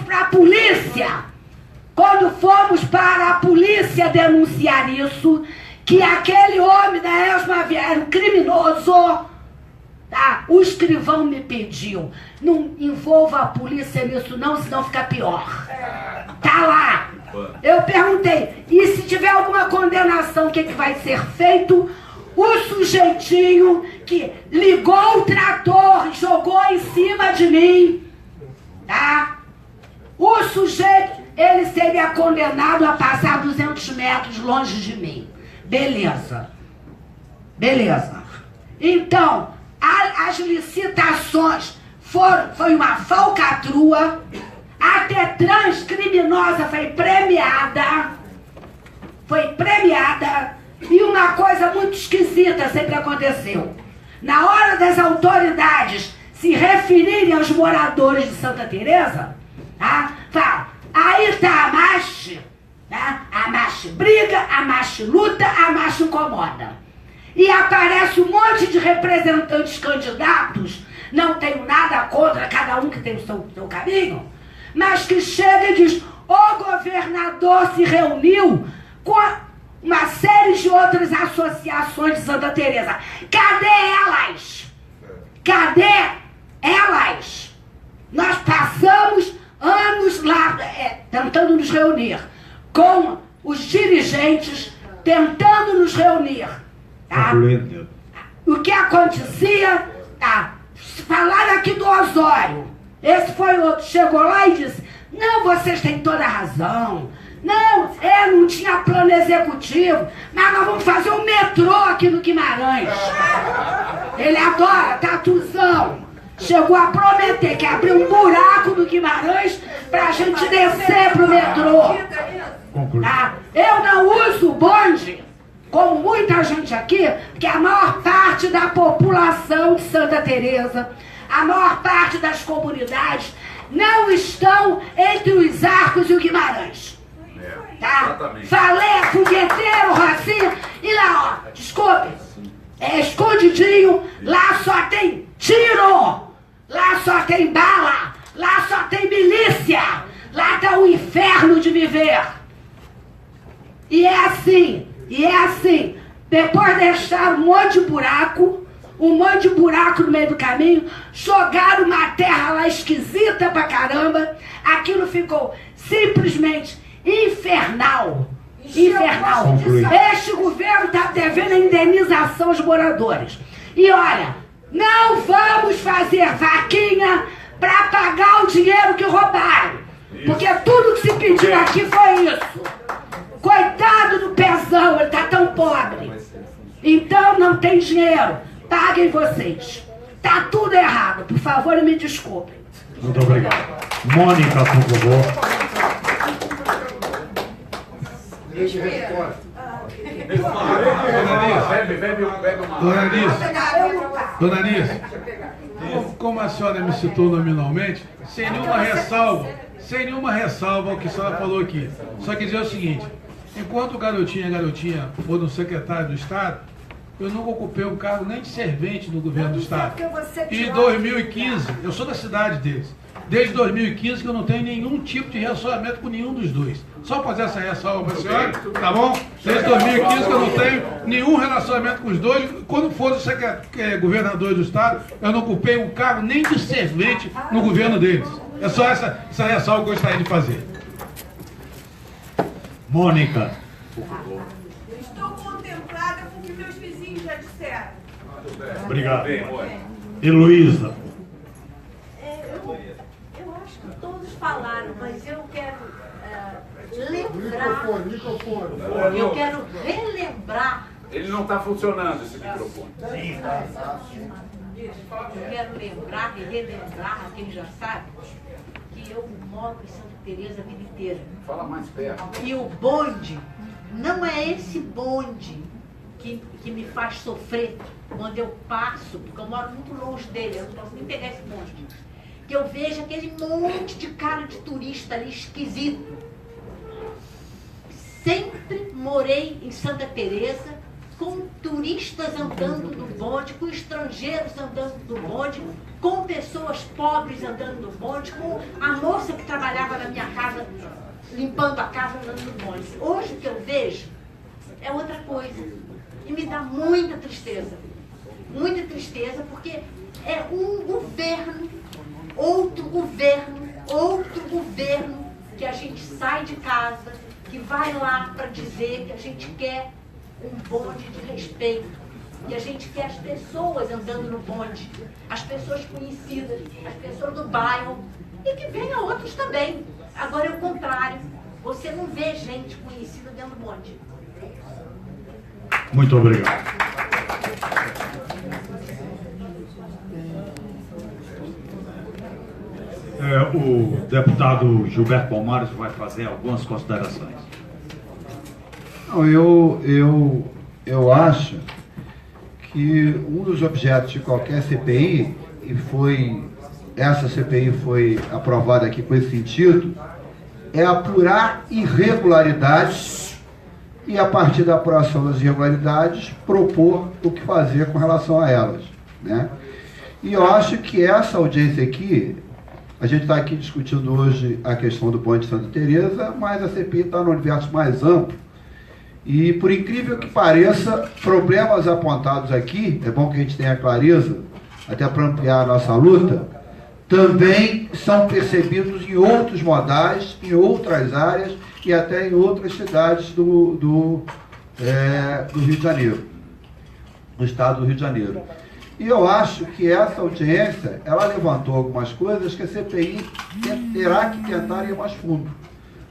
para a polícia denunciar isso, que aquele homem da Elmasvi era um criminoso, tá? O escrivão me pediu, não envolva a polícia nisso não, senão fica pior. Tá lá. Eu perguntei, e se tiver alguma condenação, o que vai ser feito? O sujeitinho que ligou o trator e jogou em cima de mim, tá? O sujeito, ele seria condenado a passar 200 metros longe de mim. Beleza. Então, as licitações foi uma falcatrua. A Tetrans criminosa foi premiada, e uma coisa muito esquisita sempre aconteceu. Na hora das autoridades se referirem aos moradores de Santa Teresa, tá? Fala, aí tá a MASH, tá? A MASH briga, a MASH luta, a MASH incomoda. E aparece um monte de representantes candidatos, não tenho nada contra cada um que tem o seu caminho, mas que chega e diz, o governador se reuniu com uma série de outras associações de Santa Teresa. Cadê elas? Nós passamos anos lá tentando nos reunir com os dirigentes, tentando nos reunir. Tá? O que acontecia, tá? Falaram aqui do Osório. Esse foi outro, chegou lá e disse, não, vocês têm toda a razão. Não tinha plano executivo, mas nós vamos fazer um metrô aqui no Guimarães. Ele adora tatuzão. Chegou a prometer que abriu um buraco no Guimarães pra gente descer pro metrô. Tá? Eu não uso o bonde, como muita gente aqui, porque a maior parte da população de Santa Teresa, a maior parte das comunidades não estão entre os Arcos e o Guimarães. Tá? Falei, fogueteiro, Rocinha, e lá, ó, desculpe, escondidinho, lá só tem tiro, lá só tem bala, lá só tem milícia, lá tá o inferno de viver. E é assim, depois deixaram um monte de buraco no meio do caminho, jogaram uma terra lá esquisita pra caramba, aquilo ficou simplesmente infernal. Este governo está devendo a indenização aos moradores. E olha, não vamos fazer vaquinha para pagar o dinheiro que roubaram. Porque tudo que se pediu aqui foi isso. Coitado do Pezão, ele está tão pobre. Então não tem dinheiro. Paguem vocês. Tá tudo errado. Por favor, me desculpem. Muito obrigado. Mônica, por favor. Deixa a resposta. Dona Anísia, como a senhora me citou nominalmente, sem nenhuma ressalva ao que a senhora falou aqui. Só que dizer o seguinte, enquanto garotinha foram secretário do Estado, eu nunca ocupei um cargo nem de servente no governo do Estado. E em 2015, eu sou da cidade deles. Desde 2015 que eu não tenho nenhum tipo de relacionamento com nenhum dos dois. Só fazer essa ressalva para a senhora, tá bom? Desde 2015 que eu não tenho nenhum relacionamento com os dois. Quando for governador do Estado, eu não ocupei um cargo nem de servente no governo deles. É só essa ressalva que eu gostaria de fazer. Mônica. Estou contemplada com o que meus vizinhos já disseram. Obrigado. E Luísa? Eu acho que todos falaram, mas eu quero lembrar. Eu quero relembrar. Ele não está funcionando, esse microfone. Eu quero lembrar e relembrar, quem já sabe, que eu moro em Santa Teresa a vida inteira. Fala mais perto. E o bonde, não é esse bonde que me faz sofrer quando eu passo, porque eu moro muito longe dele, eu não posso nem pegar esse bonde. Que eu vejo aquele monte de cara de turista ali esquisito. Sempre morei em Santa Teresa com turistas andando no bonde, com estrangeiros andando no bonde, com pessoas pobres andando no bonde, com a moça que trabalhava na minha casa, limpando a casa andando no bonde. Hoje o que eu vejo é outra coisa. E me dá muita tristeza. Muita tristeza, porque é um governo, outro governo, que a gente sai de casa, que vai lá para dizer que a gente quer um bonde de respeito. E a gente quer as pessoas andando no bonde, as pessoas conhecidas, as pessoas do bairro, e que venha outros também. Agora é o contrário, você não vê gente conhecida dentro do bonde. Muito obrigado. O deputado Gilberto Palmares vai fazer algumas considerações. Não, eu acho que um dos objetos de qualquer CPI, essa CPI foi aprovada aqui com esse sentido, é apurar irregularidades e, a partir da apuração das irregularidades, propor o que fazer com relação a elas, né? E eu acho que essa audiência aqui, a gente está aqui discutindo hoje a questão do bonde de Santa Teresa, mas a CPI está no universo mais amplo. E, por incrível que pareça, problemas apontados aqui, é bom que a gente tenha clareza, até para ampliar a nossa luta, também são percebidos em outros modais, em outras áreas e até em outras cidades do Rio de Janeiro, do estado do Rio de Janeiro. E eu acho que essa audiência, ela levantou algumas coisas que a CPI terá que tentar ir mais fundo.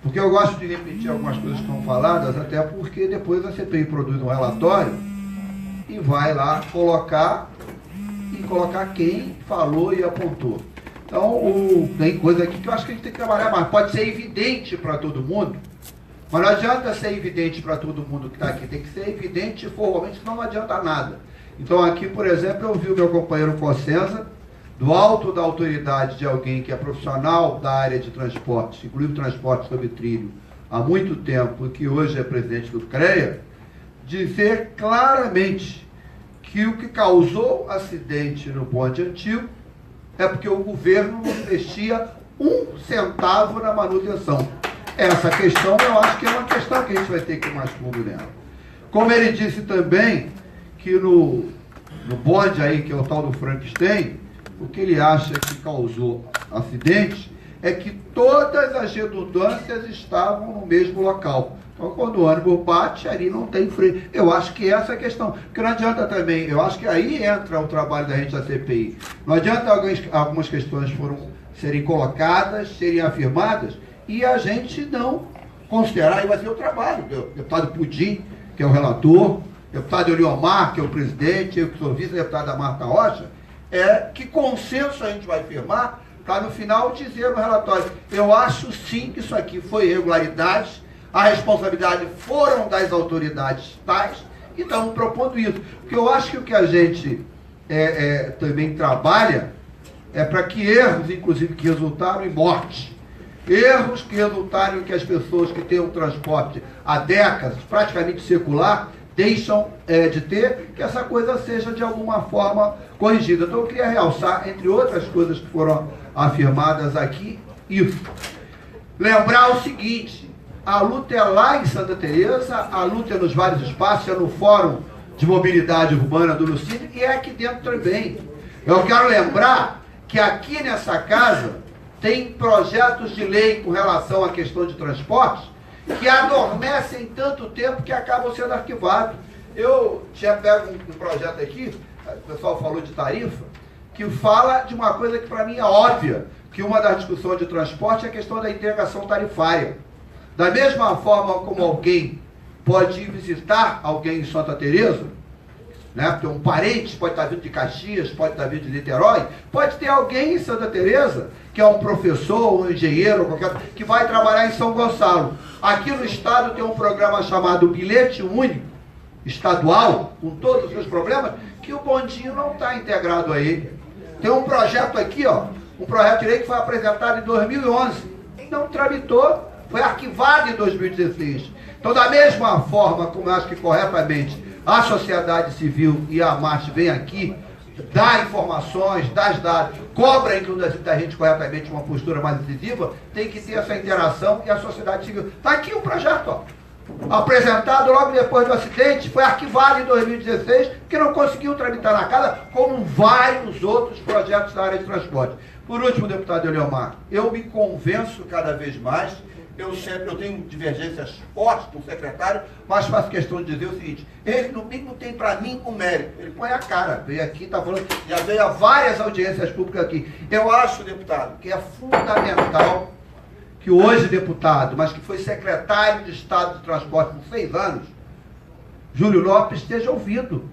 Porque eu gosto de repetir algumas coisas que estão faladas, até porque depois a CPI produz um relatório e vai lá colocar quem falou e apontou. Então, tem coisa aqui que eu acho que a gente tem que trabalhar mais. Pode ser evidente para todo mundo, mas não adianta ser evidente para todo mundo que está aqui. Tem que ser evidente formalmente, senão não adianta nada. Então, aqui, por exemplo, eu vi o meu companheiro Cossenza, do alto da autoridade de alguém que é profissional da área de transporte, inclusive transporte sobre trilho, há muito tempo, e que hoje é presidente do CREA, dizer claramente que o que causou acidente no bonde antigo é porque o governo não investia um centavo na manutenção. Essa questão, eu acho que é uma questão que a gente vai ter que ir mais fundo nela. Como ele disse também, que no bonde aí, que é o tal do Frankenstein, o que ele acha que causou acidente é que todas as redundâncias estavam no mesmo local. Então, quando o ônibus bate, ali não tem freio. Eu acho que essa é a questão. Porque não adianta também, eu acho que aí entra o trabalho da gente da CPI. Não adianta algumas questões serem colocadas, serem afirmadas, e a gente não considerar, e vai ser o trabalho do deputado Pudim, que é o relator, deputado Eliomar, que é o presidente, eu que sou vice-deputado da Marta Rocha, que consenso a gente vai firmar para no final dizer no relatório, eu acho sim que isso aqui foi irregularidade, a responsabilidade foram das autoridades tais e estamos propondo isso. Porque eu acho que o que a gente também trabalha é para que erros, inclusive, que resultaram em morte, erros que resultaram em que as pessoas que têm um transporte há décadas, praticamente secular, deixam de ter, que essa coisa seja de alguma forma corrigida. Então eu queria realçar, entre outras coisas que foram afirmadas aqui, isso. Lembrar o seguinte, a luta é lá em Santa Teresa, a luta é nos vários espaços, é no Fórum de Mobilidade Urbana do Lucídio e é aqui dentro também. Eu quero lembrar que aqui nessa casa tem projetos de lei com relação à questão de transportes que adormecem tanto tempo que acabam sendo arquivados. Eu tinha pego um projeto aqui, o pessoal falou de tarifa, que fala de uma coisa que para mim é óbvia, que uma das discussões de transporte é a questão da integração tarifária. Da mesma forma como alguém pode ir visitar alguém em Santa Teresa, né? Porque um parente pode estar vindo de Caxias, pode estar vindo de Niterói, pode ter alguém em Santa Teresa, que é um professor, um engenheiro, qualquer, que vai trabalhar em São Gonçalo. Aqui no estado tem um programa chamado Bilhete Único Estadual, com todos os seus problemas, que o bondinho não está integrado a ele. Tem um projeto aqui, ó, um projeto de lei que foi apresentado em 2011, não tramitou, foi arquivado em 2016. Então, da mesma forma como eu acho que corretamente a sociedade civil e a Marte vem aqui, dá informações, dá dados, cobra inclusive da gente corretamente uma postura mais incisiva, tem que ter essa interação e a sociedade civil. Está aqui o projeto, ó, apresentado logo depois do acidente, foi arquivado em 2016, porque não conseguiu tramitar na casa, como vários outros projetos da área de transporte. Por último, deputado Eliomar, eu me convenço cada vez mais, eu tenho divergências fortes com o secretário, mas faço questão de dizer o seguinte, ele no mínimo tem para mim um mérito, ele põe a cara, veio aqui, está falando, já veio a várias audiências públicas aqui. Eu acho, deputado, que é fundamental que hoje deputado, mas que foi secretário de Estado de Transporte por 6 anos, Júlio Lopes, esteja ouvido.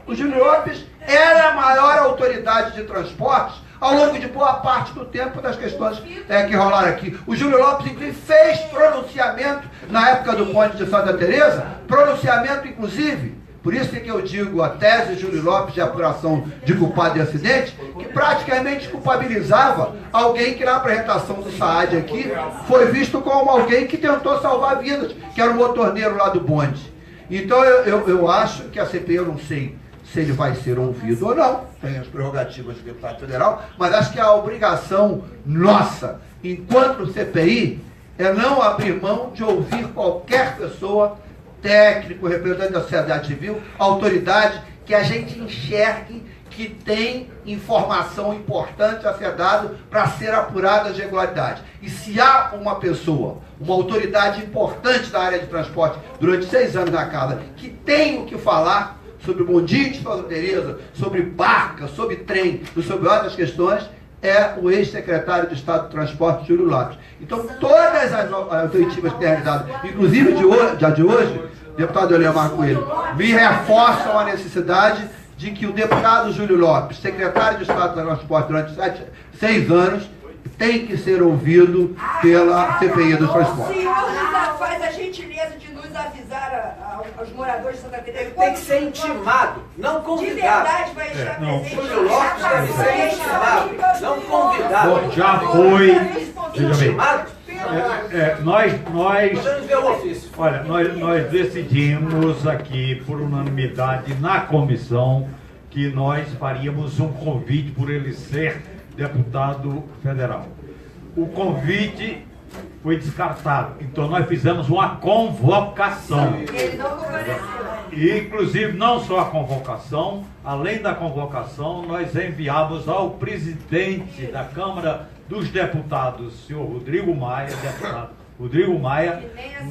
O Júlio Lopes era a maior autoridade de transportes ao longo de boa parte do tempo das questões que rolaram aqui. O Júlio Lopes, inclusive, fez pronunciamento na época do bonde de Santa Teresa, pronunciamento, inclusive, por isso que eu digo a tese de Júlio Lopes de apuração de culpado de acidente, que praticamente culpabilizava alguém que na apresentação do SAAD aqui foi visto como alguém que tentou salvar vidas, que era o motorneiro lá do bonde. Então eu acho que a CPI, eu não sei se ele vai ser ouvido ou não, tem as prerrogativas do deputado federal, mas acho que a obrigação nossa, enquanto CPI, é não abrir mão de ouvir qualquer pessoa, técnico, representante da sociedade civil, autoridade, que a gente enxergue que tem informação importante a ser dado para ser apurada as irregularidades. E se há uma pessoa, uma autoridade importante da área de transporte durante 6 anos na casa, que tem o que falar sobre o bondinho de Santa Teresa, sobre barca, sobre trem e sobre outras questões, é o ex-secretário de Estado de Transporte, Júlio Lopes. Então, todas as oitivas que tem realizado, inclusive de hoje, deputado Eliomar Coelho, me reforçam a necessidade de que o deputado Júlio Lopes, secretário de Estado de Transporte durante 6 anos, tem que ser ouvido pela CPI dos transportes. O senhor faz a gentileza de nos avisar aos moradores de Santa Teresa. Tem que ser intimado, não convidado. De verdade vai estar presente. Júlio Lopes deve ser intimado, não convidado. Bom, já foi. Intimado? Nós decidimos aqui por unanimidade na comissão que nós faríamos um convite por ele ser deputado federal. O convite foi descartado, então nós fizemos uma convocação. Ele não compareceu. E, inclusive, não só a convocação, além da convocação, nós enviamos ao presidente da Câmara dos Deputados, senhor Rodrigo Maia, deputado Rodrigo Maia,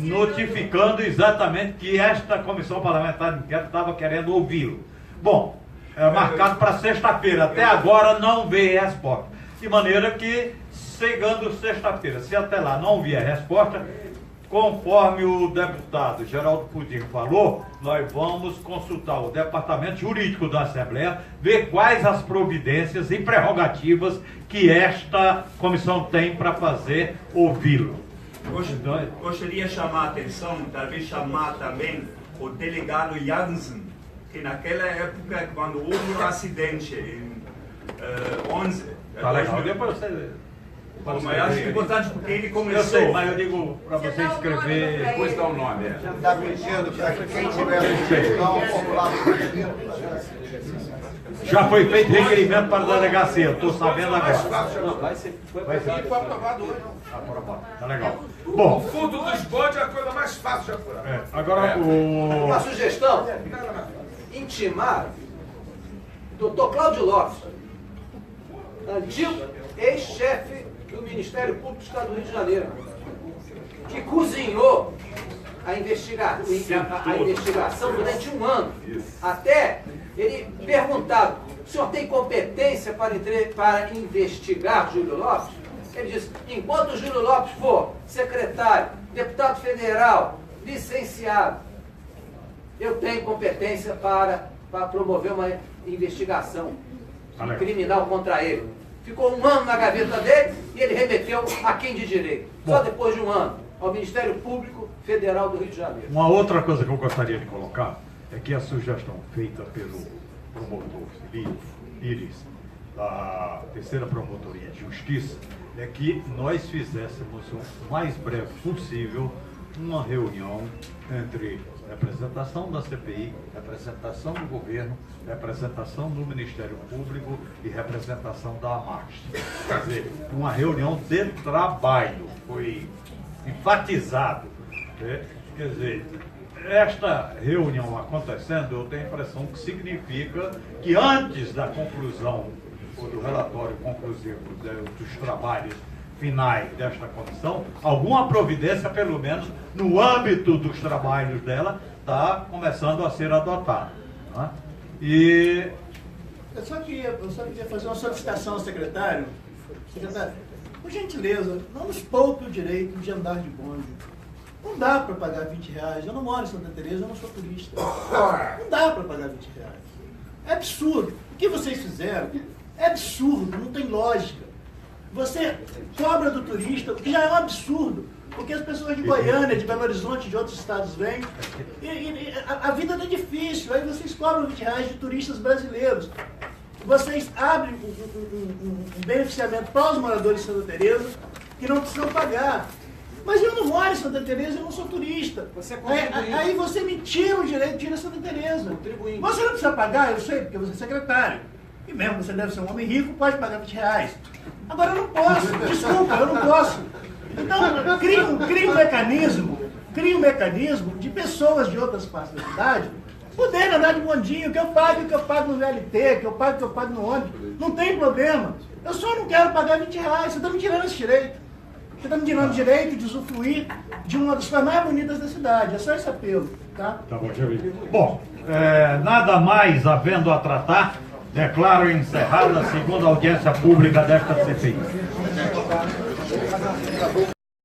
notificando exatamente que esta comissão parlamentar de inquérito estava querendo ouvi-lo. Bom, é marcado para sexta-feira. Até agora não veio resposta. De maneira que, chegando sexta-feira, se até lá não vier resposta, conforme o deputado Geraldo Pudim falou, nós vamos consultar o departamento jurídico da Assembleia, ver quais as providências e prerrogativas que esta comissão tem para fazer ouvi-lo. Gostaria de chamar a atenção, talvez chamar também o delegado Jansen, que naquela época, quando houve o acidente em 11... Tá legal, depois você... Mas acho que é importante porque ele começou... Eu sei, mas eu digo para você escrever... Depois dá o nome. Está pedindo para que quem tiver sugestão, popular já foi feito requerimento para a delegacia, estou sabendo agora. Vai ser aprovado hoje. Tá legal. O Bom, fundo dos bondes é a coisa mais fácil de apurar. agora o... Uma sugestão: intimar Dr. Cláudio Lopes, antigo ex-chefe do Ministério Público do Estado do Rio de Janeiro, que cozinhou a investigação durante um ano, até ele perguntado: o senhor tem competência para investigar Júlio Lopes? Ele disse: enquanto o Júlio Lopes for secretário, deputado federal, licenciado, eu tenho competência para promover uma investigação criminal contra ele. Ficou um ano na gaveta dele e ele remeteu a quem de direito. Só depois de um ano, ao Ministério Público Federal do Rio de Janeiro. Uma outra coisa que eu gostaria de colocar é que a sugestão feita pelo promotor Felipe Pires, da terceira Promotoria de Justiça, é que nós fizéssemos o mais breve possível uma reunião entre representação da CPI, representação do governo, representação do Ministério Público e representação da AMARST. Quer dizer, uma reunião de trabalho, foi enfatizado. Né? Quer dizer, esta reunião acontecendo, eu tenho a impressão que significa que antes da conclusão, ou do relatório conclusivo dos trabalhos finais desta comissão, alguma providência, pelo menos no âmbito dos trabalhos dela, está começando a ser adotada. Né? E... Eu só queria fazer uma solicitação ao secretário. Secretário, por gentileza, não nos poupe o direito de andar de bonde. Não dá para pagar R$20. Eu não moro em Santa Teresa, eu não sou turista. Não dá para pagar R$20. É absurdo. O que vocês fizeram é absurdo, não tem lógica. Você cobra do turista, o que já é um absurdo, porque as pessoas de Goiânia, de Belo Horizonte, de outros estados vêm, e a vida está difícil, aí vocês cobram R$20 de turistas brasileiros. Vocês abrem um beneficiamento para os moradores de Santa Teresa, que não precisam pagar. Mas eu não moro em Santa Teresa, eu não sou turista. Aí você me tira o direito de ir a Santa Teresa. Você não precisa pagar, eu sei, porque você é secretário. E mesmo você deve ser um homem rico, pode pagar R$20. Agora eu não posso, desculpa, eu não posso. Então, cria um mecanismo de pessoas de outras partes da cidade poderem andar de bondinho, que eu pago no VLT, que eu pago no ônibus. Não tem problema. Eu só não quero pagar R$20. Você está me tirando esse direito. Você está me tirando o direito de usufruir de uma das coisas mais bonitas da cidade. É só esse apelo, tá? Tá bom, já vi. Bom, nada mais havendo a tratar, declaro encerrada a segunda audiência pública desta CPI.